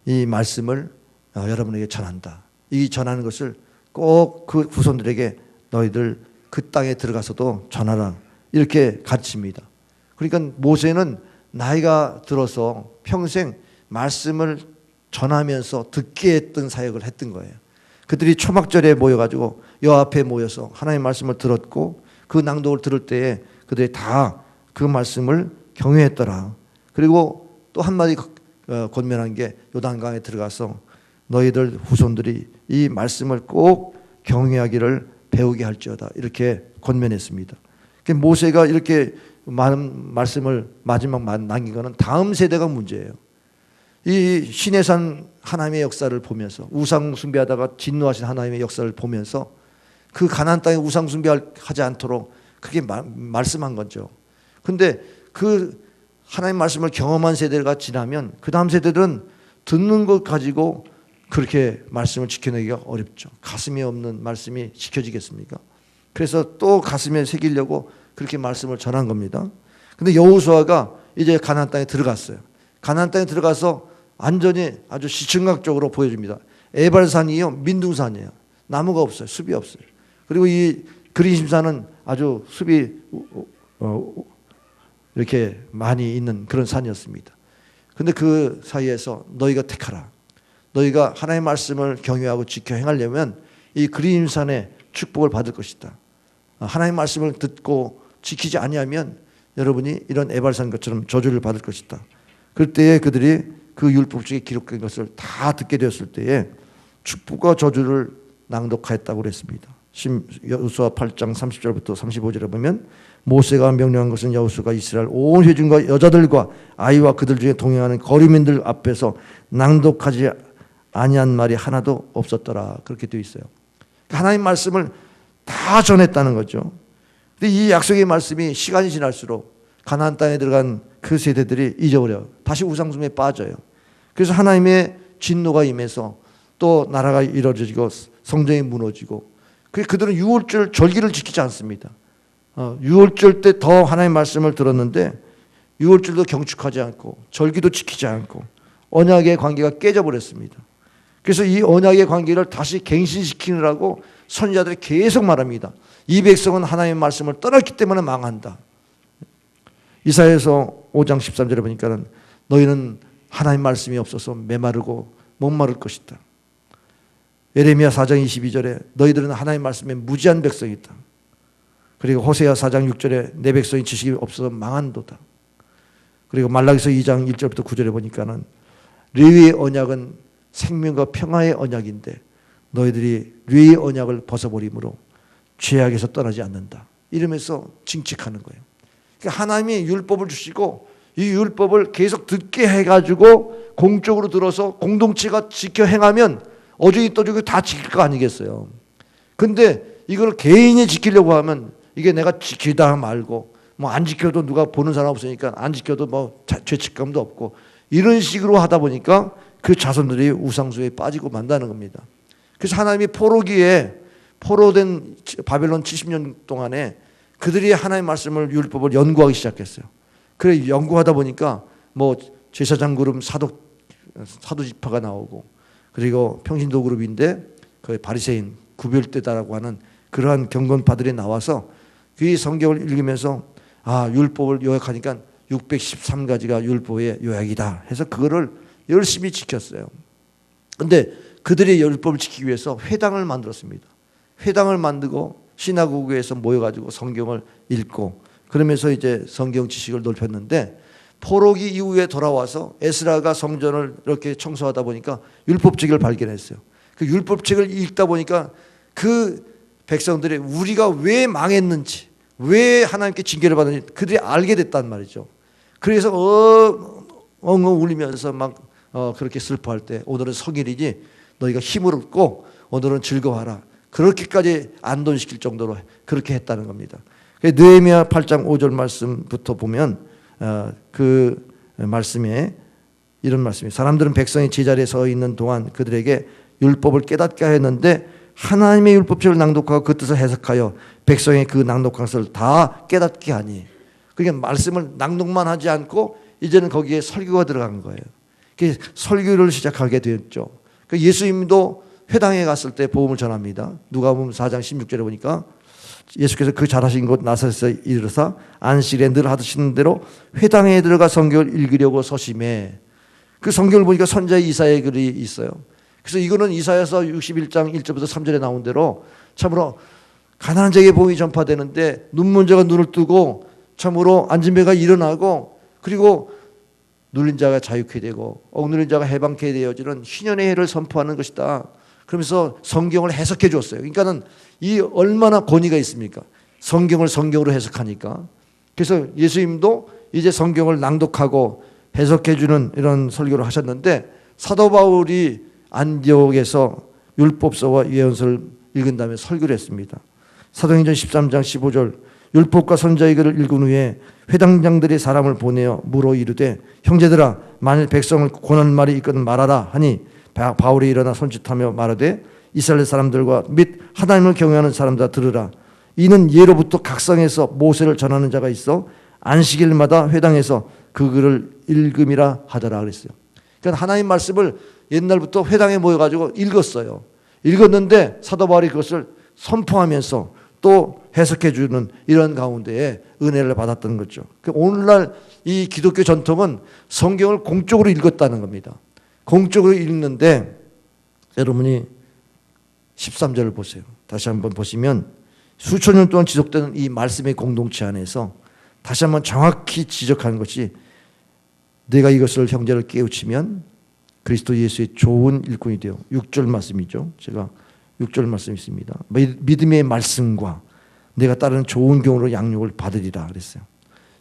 이 말씀을 여러분에게 전한다. 이 전하는 것을 꼭 그 후손들에게 너희들 그 땅에 들어가서도 전하라, 이렇게 가르칩니다. 그러니까 모세는 나이가 들어서 평생 말씀을 전하면서 듣게 했던 사역을 했던 거예요. 그들이 초막절에 모여가지고 여호와 앞에 모여서 하나님의 말씀을 들었고 그 낭독을 들을 때에 그들이 다 그 말씀을 경외했더라. 그리고 또 한마디 권면한 게 요단강에 들어가서 너희들 후손들이 이 말씀을 꼭 경외하기를 배우게 할지어다, 이렇게 권면했습니다. 모세가 이렇게 많은 말씀을 마지막 남긴 것은 다음 세대가 문제예요. 이 시내산 하나님의 역사를 보면서, 우상 숭배하다가 진노하신 하나님의 역사를 보면서 그 가나안 땅에 우상 숭배하지 않도록 그게 말씀한 거죠. 근데 그 하나님 말씀을 경험한 세대가 지나면 그 다음 세대들은 듣는 것 가지고 그렇게 말씀을 지켜내기가 어렵죠. 가슴에 없는 말씀이 지켜지겠습니까? 그래서 또 가슴에 새기려고 그렇게 말씀을 전한 겁니다. 근데 여호수아가 이제 가나안 땅에 들어갔어요. 가나안 땅에 들어가서 완전히 아주 시청각적으로 보여줍니다. 에발산이요, 민둥산이에요. 나무가 없어요. 숲이 없어요. 그리고 이 그리심산은 아주 숲이 이렇게 많이 있는 그런 산이었습니다. 근데 그 사이에서 너희가 택하라. 너희가 하나님의 말씀을 경외하고 지켜 행하려면 이 그리심산의 축복을 받을 것이다. 하나님의 말씀을 듣고 지키지 아니하면 여러분이 이런 에발산 것처럼 저주를 받을 것이다. 그때에 그들이 그 율법 중에 기록된 것을 다 듣게 되었을 때에 축복과 저주를 낭독하였다고 그랬습니다. 여호수아 8장 30절부터 35절에 보면 모세가 명령한 것은 여호수아가 이스라엘 온 회중과 여자들과 아이와 그들 중에 동행하는 거류민들 앞에서 낭독하지 아니한 말이 하나도 없었더라, 그렇게 되어 있어요. 하나님 말씀을 다 전했다는 거죠. 근데 이 약속의 말씀이 시간이 지날수록 가나안 땅에 들어간 그 세대들이 잊어버려요. 다시 우상숭배에 빠져요. 그래서 하나님의 진노가 임해서 또 나라가 이루어지고 성전이 무너지고, 그들은 유월절 절기를 지키지 않습니다. 유월절 때 더 하나님의 말씀을 들었는데 유월절도 경축하지 않고 절기도 지키지 않고 언약의 관계가 깨져버렸습니다. 그래서 이 언약의 관계를 다시 갱신시키느라고 선지자들이 계속 말합니다. 이 백성은 하나님의 말씀을 떠났기 때문에 망한다. 이사야서 5장 13절에 보니까는 너희는 하나님 말씀이 없어서 메마르고 목마를 것이다. 예레미야 4장 22절에 너희들은 하나님 말씀에 무지한 백성이다. 그리고 호세아 4장 6절에 내 백성이 지식이 없어서 망한도다. 그리고 말라기서 2장 1절부터 9절에 보니까는 레위의 언약은 생명과 평화의 언약인데 너희들이 레위의 언약을 벗어버림으로 죄악에서 떠나지 않는다, 이러면서 징칙하는 거예요. 그러니까 하나님이 율법을 주시고 이 율법을 계속 듣게 해가지고 공적으로 들어서 공동체가 지켜 행하면 어중이 떠중이 다 지킬 거 아니겠어요. 근데 이걸 개인이 지키려고 하면 이게 내가 지키다 말고 뭐 안 지켜도 누가 보는 사람 없으니까 안 지켜도 뭐 죄책감도 없고 이런 식으로 하다 보니까 그 자손들이 우상수에 빠지고 만다는 겁니다. 그래서 하나님이 포로된 바벨론 70년 동안에 그들이 하나님의 말씀을 율법을 연구하기 시작했어요. 그래 연구하다 보니까 뭐 제사장 그룹 사도 지파가 나오고 그리고 평신도 그룹인데 그 바리새인 구별되다라고 하는 그러한 경건파들이 나와서 그 성경을 읽으면서 율법을 요약하니까 613가지가 율법의 요약이다 해서 그거를 열심히 지켰어요. 근데 그들이 율법을 지키기 위해서 회당을 만들었습니다. 회당을 만들고 시나고그에서 모여가지고 성경을 읽고 그러면서 이제 성경 지식을 넓혔는데 포로기 이후에 돌아와서 에스라가 성전을 이렇게 청소하다 보니까 율법책을 발견했어요. 그 율법책을 읽다 보니까 그 백성들이 우리가 왜 망했는지, 왜 하나님께 징계를 받았는지 그들이 알게 됐단 말이죠. 그래서 엉엉 울면서 막 그렇게 슬퍼할 때 오늘은 성일이지 너희가 힘을 얻고 오늘은 즐거워하라. 그렇게까지 안돈시킬 정도로 그렇게 했다는 겁니다. 느헤미야 8장 5절 말씀부터 보면 그 말씀에 이런 말씀이 사람들은 백성이 제자리에 서 있는 동안 그들에게 율법을 깨닫게 했는데 하나님의 율법책을 낭독하고 그 뜻을 해석하여 백성의 그 낭독한 것을 다 깨닫게 하니 그러니까 말씀을 낭독만 하지 않고 이제는 거기에 설교가 들어간 거예요. 그래서 설교를 시작하게 되었죠. 예수님도 회당에 갔을 때 복음을 전합니다. 누가복음 4장 16절에 보니까 예수께서 그 잘하신 곳 나사렛에서 이르사 안식일에 늘 하시는 대로 회당에 들어가 성경을 읽으려고 서심해. 그 성경을 보니까 선지자 이사야의 글이 있어요. 그래서 이거는 이사야서 61장 1절부터 3절에 나온 대로 참으로 가난한 자에게 복음이 전파되는데 눈먼 자가 눈을 뜨고 참으로 앉은 배가 일어나고 그리고 눌린 자가 자유케 되고 억눌린 자가 해방케 되어지는 희년의 해를 선포하는 것이다. 그러면서 성경을 해석해 줬어요. 그러니까는 이 얼마나 권위가 있습니까? 성경을 성경으로 해석하니까. 그래서 예수님도 이제 성경을 낭독하고 해석해 주는 이런 설교를 하셨는데 사도 바울이 안디옥에서 율법서와 예언서를 읽은 다음에 설교를 했습니다. 사도행전 13장 15절 율법과 선지자의 글을 읽은 후에 회당장들이 사람을 보내어 물어 이르되 형제들아 만일 백성을 권한 말이 있거든 말하라 하니 바울이 일어나 손짓하며 말하되 이스라엘 사람들과 및 하나님을 경외하는 사람들 들으라. 이는 예로부터 각성에서 모세를 전하는 자가 있어 안식일마다 회당에서 그 글을 읽음이라 하더라 그랬어요. 그러니까 하나님 말씀을 옛날부터 회당에 모여가지고 읽었어요. 읽었는데 사도 바울이 그것을 선포하면서 또 해석해 주는 이런 가운데에 은혜를 받았던 거죠. 오늘날 이 기독교 전통은 성경을 공적으로 읽었다는 겁니다. 공적으로 읽는데 여러분이 13절을 보세요. 다시 한번 보시면 수천 년 동안 지속되는 이 말씀의 공동체 안에서 다시 한번 정확히 지적하는 것이 내가 이것을 형제를 깨우치면 그리스도 예수의 좋은 일꾼이 되어 6절 말씀이죠. 제가 6절 말씀이 있습니다. 믿음의 말씀과 내가 따르는 좋은 경우로 양육을 받으리라 그랬어요.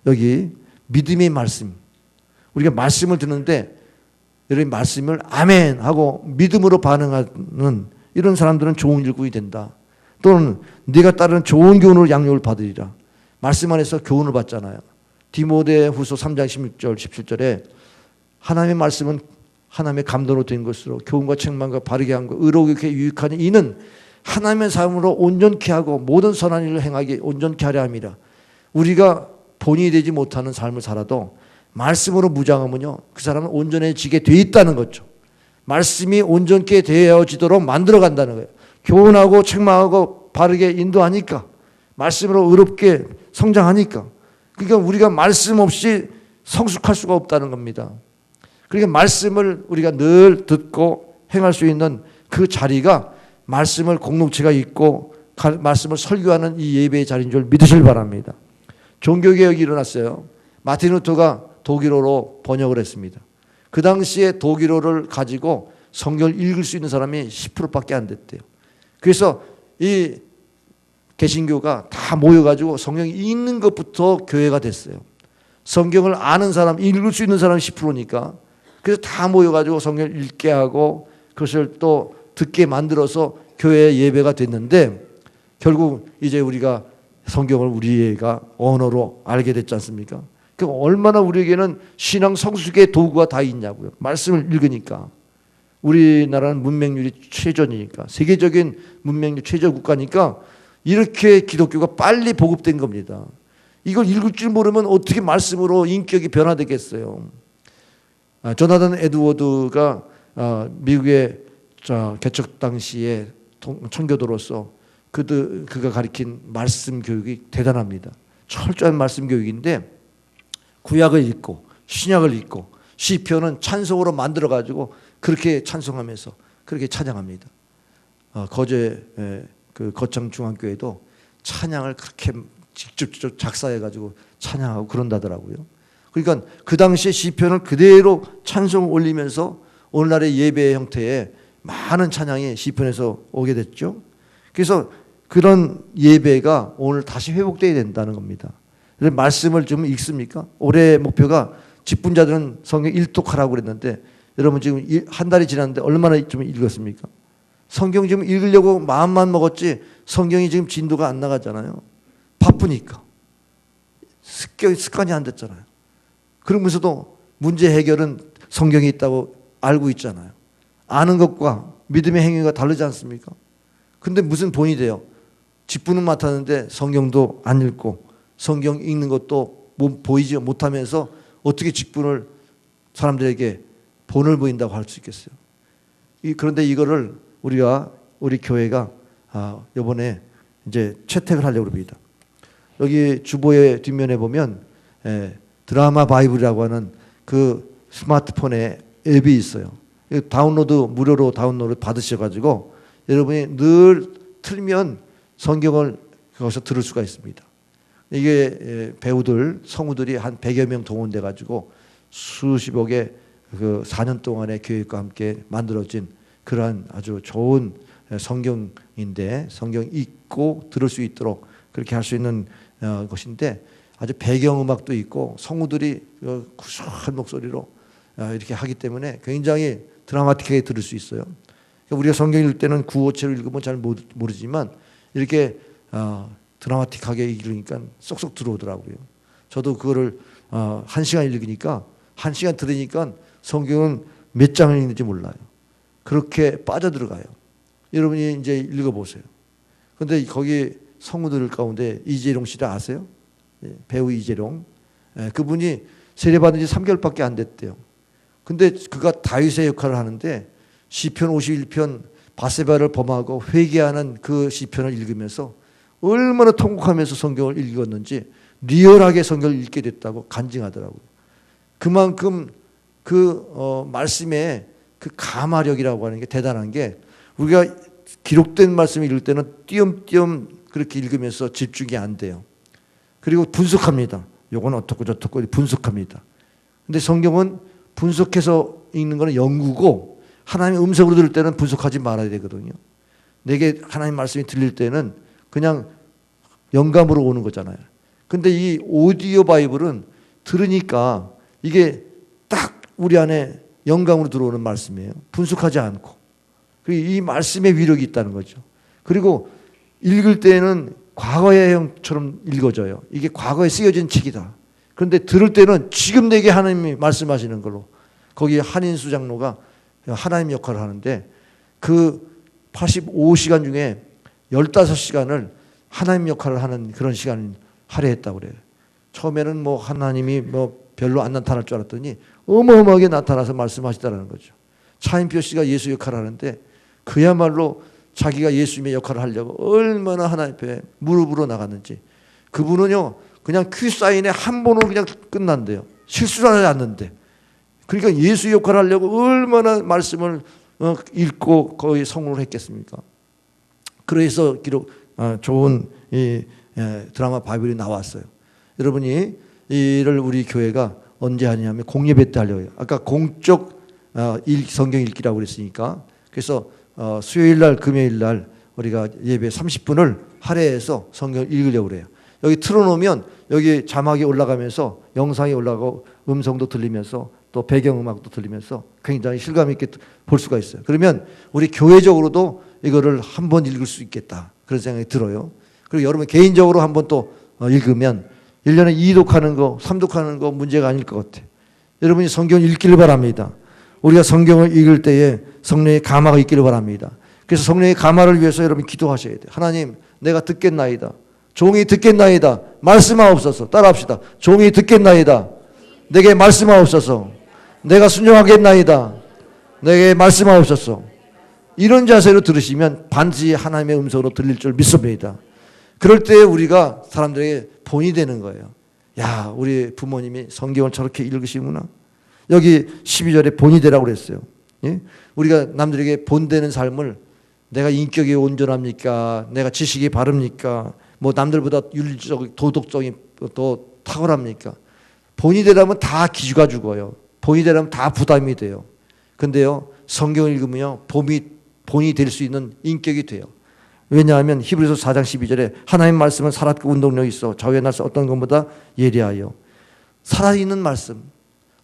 여기 믿음의 말씀 우리가 말씀을 듣는데 여러분 말씀을 아멘 하고 믿음으로 반응하는 이런 사람들은 좋은 일꾼이 된다. 또는 네가 따르는 좋은 교훈으로 양육을 받으리라. 말씀 안에서 교훈을 받잖아요. 디모데후서 3장 16절 17절에 하나님의 말씀은 하나님의 감동으로 된 것으로 교훈과 책망과 바르게 한 것 의롭게 유익하니 이는 하나님의 삶으로 온전케 하고 모든 선한 일을 행하게 온전케 하려 함이라. 우리가 본인이 되지 못하는 삶을 살아도 말씀으로 무장하면요 그 사람은 온전해지게 돼 있다는 거죠. 말씀이 온전케 되어지도록 만들어 간다는 거예요. 교훈하고 책망하고 바르게 인도하니까 말씀으로 의롭게 성장하니까. 그러니까 우리가 말씀 없이 성숙할 수가 없다는 겁니다. 그러니까 말씀을 우리가 늘 듣고 행할 수 있는 그 자리가 말씀을 공동체가 있고 말씀을 설교하는 이 예배의 자리인 줄 믿으시길 바랍니다. 종교개혁이 일어났어요. 마틴 루터가 독일어로 번역을 했습니다. 그 당시에 독일어를 가지고 성경을 읽을 수 있는 사람이 10%밖에 안 됐대요. 그래서 이 개신교가 다 모여가지고 성경 읽는 것부터 교회가 됐어요. 성경을 아는 사람, 읽을 수 있는 사람이 10%니까. 그래서 다 모여가지고 성경을 읽게 하고 그것을 또 듣게 만들어서 교회 예배가 됐는데, 결국 이제 우리가 성경을 우리가 언어로 알게 됐지 않습니까? 그 얼마나 우리에게는 신앙 성숙의 도구가 다 있냐고요. 말씀을 읽으니까. 우리나라는 문맹률이 최저니까, 세계적인 문맹률 최저 국가니까 이렇게 기독교가 빨리 보급된 겁니다. 이걸 읽을 줄 모르면 어떻게 말씀으로 인격이 변화되겠어요. 조나단 에드워드가 미국의 개척 당시에 청교도로서 그가 가리킨 말씀 교육이 대단합니다. 철저한 말씀 교육인데, 구약을 읽고 신약을 읽고 시편은 찬송으로 만들어 가지고 그렇게 찬송하면서 그렇게 찬양합니다. 거제 그 거창 중앙교회도 찬양을 그렇게 직접 작사해 가지고 찬양하고 그런다더라고요. 그러니까 그 당시에 시편을 그대로 찬송을 올리면서 오늘날의 예배 형태의 많은 찬양이 시편에서 오게 됐죠. 그래서 그런 예배가 오늘 다시 회복되어야 된다는 겁니다. 말씀을 좀 읽습니까? 올해 목표가 직분자들은 성경 1독하라고 그랬는데, 여러분 지금 한 달이 지났는데 얼마나 좀 읽었습니까? 성경 좀 읽으려고 마음만 먹었지 성경이 지금 진도가 안 나가잖아요. 바쁘니까. 습관이 안 됐잖아요. 그러면서도 문제 해결은 성경에 있다고 알고 있잖아요. 아는 것과 믿음의 행위가 다르지 않습니까? 근데 무슨 본이 돼요? 직분은 맡았는데 성경도 안 읽고 성경 읽는 것도 보이지 못하면서 어떻게 직분을 사람들에게 본을 보인다고 할 수 있겠어요? 그런데 이거를 우리 교회가 이번에 이제 채택을 하려고 합니다. 여기 주보의 뒷면에 보면 드라마 바이블이라고 하는 그 스마트폰에 앱이 있어요. 무료로 다운로드 받으셔가지고 여러분이 늘 틀면 성경을 거기서 들을 수가 있습니다. 이게 배우들, 성우들이 한 100여 명 동원돼 가지고 수십억의 그 4년 동안의 교육과 함께 만들어진 그러한 아주 좋은 성경인데, 성경 읽고 들을 수 있도록 그렇게 할 수 있는 것인데, 아주 배경음악도 있고 성우들이 구수한 목소리로 이렇게 하기 때문에 굉장히 드라마틱하게 들을 수 있어요. 우리가 성경 읽을 때는 구어체로 읽으면 잘 모르지만 이렇게 드라마틱하게 읽으니까 쏙쏙 들어오더라고요. 저도 그거를 1시간 읽으니까 1시간 들으니까 성경은 몇 장을 읽는지 몰라요. 그렇게 빠져들어가요. 여러분이 이제 읽어보세요. 그런데 거기 성우들 가운데 이재룡 씨를 아세요? 배우 이재룡. 그분이 세례받은 지 3개월밖에 안 됐대요. 근데 그가 다윗의 역할을 하는데 시편 51편 바세바를 범하고 회개하는 그 시편을 읽으면서 얼마나 통곡하면서 성경을 읽었는지 리얼하게 성경을 읽게 됐다고 간증하더라고요. 그만큼 그 말씀의 그 감화력이라고 하는 게 대단한 게, 우리가 기록된 말씀을 읽을 때는 띄엄띄엄 그렇게 읽으면서 집중이 안 돼요. 그리고 분석합니다. 요건 어떻고 저떻고 분석합니다. 근데 성경은 분석해서 읽는 거는 연구고, 하나님의 음성으로 들을 때는 분석하지 말아야 되거든요. 내게 하나님 말씀이 들릴 때는 그냥 영감으로 오는 거잖아요. 근데 이 오디오 바이블은 들으니까 이게 딱 우리 안에 영감으로 들어오는 말씀이에요. 분석하지 않고. 그리고 이 말씀의 위력이 있다는 거죠. 그리고 읽을 때는 과거의 형처럼 읽어져요. 이게 과거에 쓰여진 책이다. 그런데 들을 때는 지금 내게 하나님이 말씀하시는 걸로, 거기 한인수 장로가 하나님 역할을 하는데 그 85시간 중에 15시간을 하나님 역할을 하는 그런 시간을 할애했다고 그래요. 처음에는 뭐 하나님이 뭐 별로 안 나타날 줄 알았더니 어마어마하게 나타나서 말씀하시다라는 거죠. 차인표 씨가 예수 역할을 하는데 그야말로 자기가 예수님의 역할을 하려고 얼마나 하나님 앞에 무릎으로 나갔는지. 그분은요 그냥 큐사인에 한 번으로 그냥 끝난대요. 실수를 하지 않는데. 그러니까 예수 역할을 하려고 얼마나 말씀을 읽고 거의 성공을 했겠습니까? 그래서 좋은 이 드라마 바이블이 나왔어요. 여러분이 이를 우리 교회가 언제 하냐면 공예배 때 하려고 해요. 아까 공적 성경 읽기라고 그랬으니까. 그래서 수요일 날 금요일 날 우리가 예배 30분을 할애해서 성경을 읽으려고 그래요. 여기 틀어놓으면 여기 자막이 올라가면서 영상이 올라가고 음성도 들리면서 또 배경음악도 들리면서 굉장히 실감 있게 볼 수가 있어요. 그러면 우리 교회적으로도 이거를 한번 읽을 수 있겠다, 그런 생각이 들어요. 그리고 여러분 개인적으로 한번 또 읽으면 1년에 2독하는 거 3독하는 거 문제가 아닐 것 같아요. 여러분이 성경을 읽기를 바랍니다. 우리가 성경을 읽을 때에 성령의 감화가 있기를 바랍니다. 그래서 성령의 감화를 위해서 여러분 기도하셔야 돼요. 하나님, 내가 듣겠나이다. 종이 듣겠나이다. 말씀하옵소서. 따라합시다. 종이 듣겠나이다. 내게 말씀하옵소서. 내가 순종하겠나이다. 내게 말씀하옵소서. 이런 자세로 들으시면 반드시 하나님의 음성으로 들릴 줄 믿습니다. 그럴 때 우리가 사람들에게 본이 되는 거예요. 야, 우리 부모님이 성경을 저렇게 읽으시구나. 여기 12절에 본이 되라고 그랬어요. 예? 우리가 남들에게 본되는 삶을, 내가 인격이 온전합니까? 내가 지식이 바릅니까? 뭐 남들보다 윤리적, 도덕적인 더 탁월합니까? 본이 되려면 다 기주가 죽어요. 본이 되려면 다 부담이 돼요. 근데요, 성경을 읽으면요, 본이 될 수 있는 인격이 돼요. 왜냐하면 히브리서 4장 12절에 하나님 말씀은 살았고 운동력이 있어 좌우의 날씨 어떤 것보다 예리하여. 살아있는 말씀,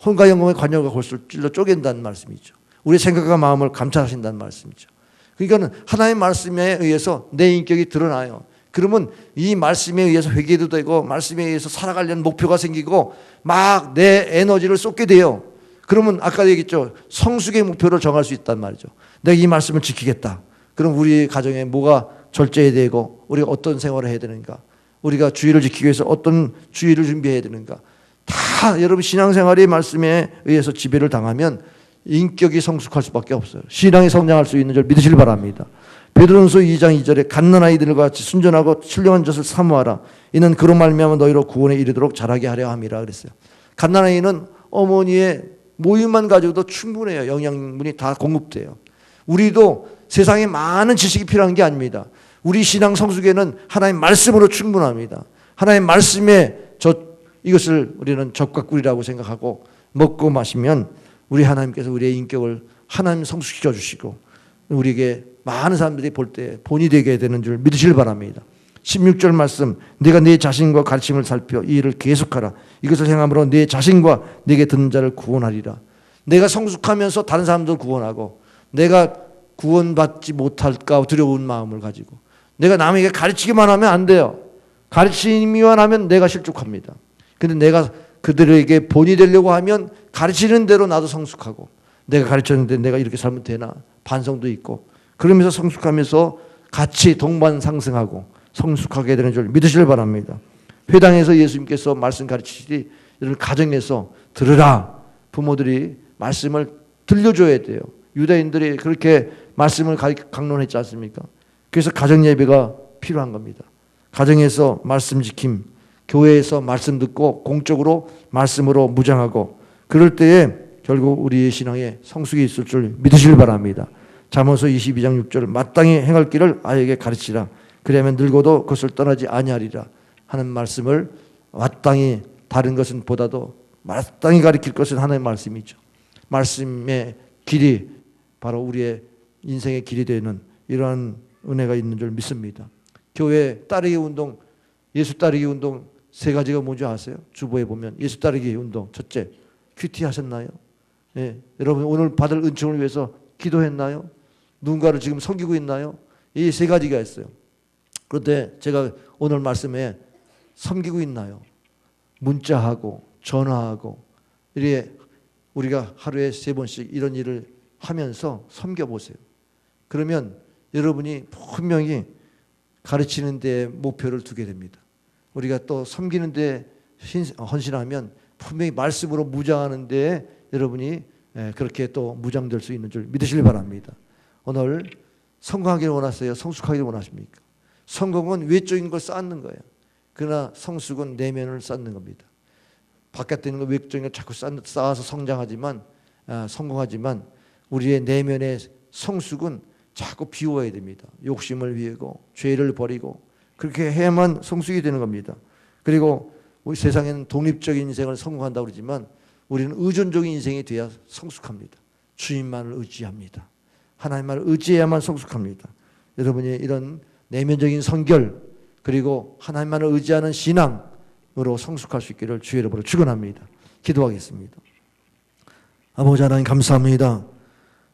혼과 영혼의 관여가 골수를 찔러 쪼갠다는 말씀이죠. 우리의 생각과 마음을 감찰하신다는 말씀이죠. 그러니까 하나님의 말씀에 의해서 내 인격이 드러나요. 그러면 이 말씀에 의해서 회개도 되고 말씀에 의해서 살아가려는 목표가 생기고 막 내 에너지를 쏟게 돼요. 그러면 아까 얘기했죠. 성숙의 목표를 정할 수 있단 말이죠. 내가 이 말씀을 지키겠다. 그럼 우리 가정에 뭐가 절제해야 되고 우리가 어떤 생활을 해야 되는가, 우리가 주의를 지키기 위해서 어떤 주의를 준비해야 되는가, 다 여러분 신앙생활의 말씀에 의해서 지배를 당하면 인격이 성숙할 수밖에 없어요. 신앙이 성장할 수 있는 줄 믿으시길 바랍니다. 베드로전서 2장 2절에 갓난 아이들과 같이 순전하고 신령한 젖을 사모하라. 이는 그로 말미암아 너희로 구원에 이르도록 자라게 하려 함이라 그랬어요. 갓난 아이는 어머니의 모유만 가지고도 충분해요. 영양분이 다 공급돼요. 우리도 세상에 많은 지식이 필요한 게 아닙니다. 우리 신앙 성숙에는 하나님 말씀으로 충분합니다. 하나님 말씀에 이것을 우리는 젖과 꿀이라고 생각하고 먹고 마시면 우리 하나님께서 우리의 인격을 하나님 성숙시켜 주시고 우리에게 많은 사람들이 볼 때 본이 되게 되는 줄 믿으시길 바랍니다. 16절 말씀, 내가 네 자신과 가르침을 살펴 이 일을 계속하라. 이것을 행함으로 네 자신과 네게 듣는 자를 구원하리라. 내가 성숙하면서 다른 사람들 구원하고, 내가 구원받지 못할까 두려운 마음을 가지고 내가 남에게 가르치기만 하면 안 돼요. 가르치기만 하면 내가 실족합니다. 근데 내가 그들에게 본이 되려고 하면 가르치는 대로 나도 성숙하고, 내가 가르쳤는데 내가 이렇게 살면 되나 반성도 있고, 그러면서 성숙하면서 같이 동반 상승하고 성숙하게 되는 줄 믿으시길 바랍니다. 회당에서 예수님께서 말씀 가르치시니 여러분 가정에서 들으라. 부모들이 말씀을 들려줘야 돼요. 유대인들이 그렇게 말씀을 강론했지 않습니까? 그래서 가정 예배가 필요한 겁니다. 가정에서 말씀 지킴, 교회에서 말씀 듣고 공적으로 말씀으로 무장하고, 그럴 때에 결국 우리의 신앙에 성숙이 있을 줄 믿으시길 바랍니다. 잠언서 22장 6절, 마땅히 행할 길을 아이에게 가르치라. 그러면 늙어도 그것을 떠나지 아니하리라 하는 말씀을 마땅히, 다른 것은 보다도 마땅히 가르칠 것은 하나님의 말씀이죠. 말씀의 길이 바로 우리의 인생의 길이 되는 이러한 은혜가 있는 줄 믿습니다. 교회 따르기 운동, 예수 따르기 운동 세 가지가 뭔지 아세요? 주보에 보면 예수 따르기 운동, 첫째, 큐티 하셨나요? 예, 여러분 오늘 받을 은총을 위해서 기도했나요? 누군가를 지금 섬기고 있나요? 이 세 가지가 있어요. 그런데 제가 오늘 말씀에 섬기고 있나요? 문자하고 전화하고 이렇게 우리가 하루에 3번씩 이런 일을 하면서 섬겨보세요. 그러면 여러분이 분명히 가르치는 데 목표를 두게 됩니다. 우리가 또 섬기는 데 헌신하면 분명히 말씀으로 무장하는 데 여러분이 그렇게 또 무장될 수 있는 줄 믿으시길 바랍니다. 오늘 성공하기를 원하세요? 성숙하기를 원하십니까? 성공은 외적인 걸 쌓는 거예요. 그러나 성숙은 내면을 쌓는 겁니다. 바깥에 있는 거 외적인 걸 자꾸 쌓아서 성장하지만 성공하지만 우리의 내면의 성숙은 자꾸 비워야 됩니다. 욕심을 비우고 죄를 버리고 그렇게 해야만 성숙이 되는 겁니다. 그리고 우리 세상에는 독립적인 인생을 성공한다고 그러지만 우리는 의존적인 인생이 돼야 성숙합니다. 주님만을 의지합니다. 하나님만을 의지해야만 성숙합니다. 여러분이 이런 내면적인 성결, 그리고 하나님만을 의지하는 신앙, 으로 성숙할 수 있기를 주의 이름으로 축원합니다. 기도하겠습니다. 아버지 하나님 감사합니다.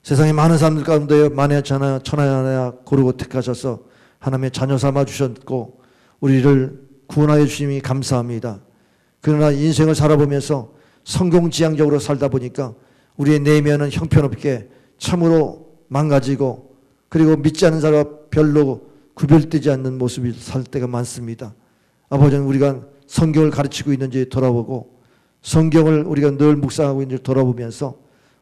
세상에 많은 사람들 가운데 만에 천하 하나 고르고 택하셔서 하나님의 자녀 삼아 주셨고 우리를 구원하여 주심이 감사합니다. 그러나 인생을 살아보면서 성경지향적으로 살다 보니까 우리의 내면은 형편없게 참으로 망가지고 그리고 믿지 않는 사람과 별로 구별되지 않는 모습을 살 때가 많습니다. 아버지는 우리가 성경을 가르치고 있는지 돌아보고 성경을 우리가 늘 묵상하고 있는지 돌아보면서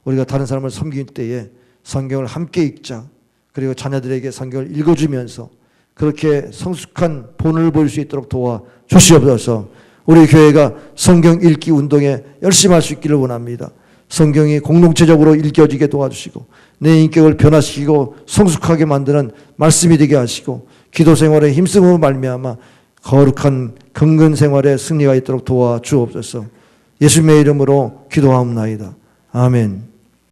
우리가 다른 사람을 섬길 때에 성경을 함께 읽자. 그리고 자녀들에게 성경을 읽어주면서 그렇게 성숙한 본을 보일 수 있도록 도와주시옵소서. 우리 교회가 성경 읽기 운동에 열심히 할 수 있기를 원합니다. 성경이 공동체적으로 읽혀지게 도와주시고 내 인격을 변화시키고 성숙하게 만드는 말씀이 되게 하시고 기도 생활에 힘쓰므로 말미암아 거룩한 경건 생활에 승리가 있도록 도와주옵소서. 예수님의 이름으로 기도하옵나이다. 아멘.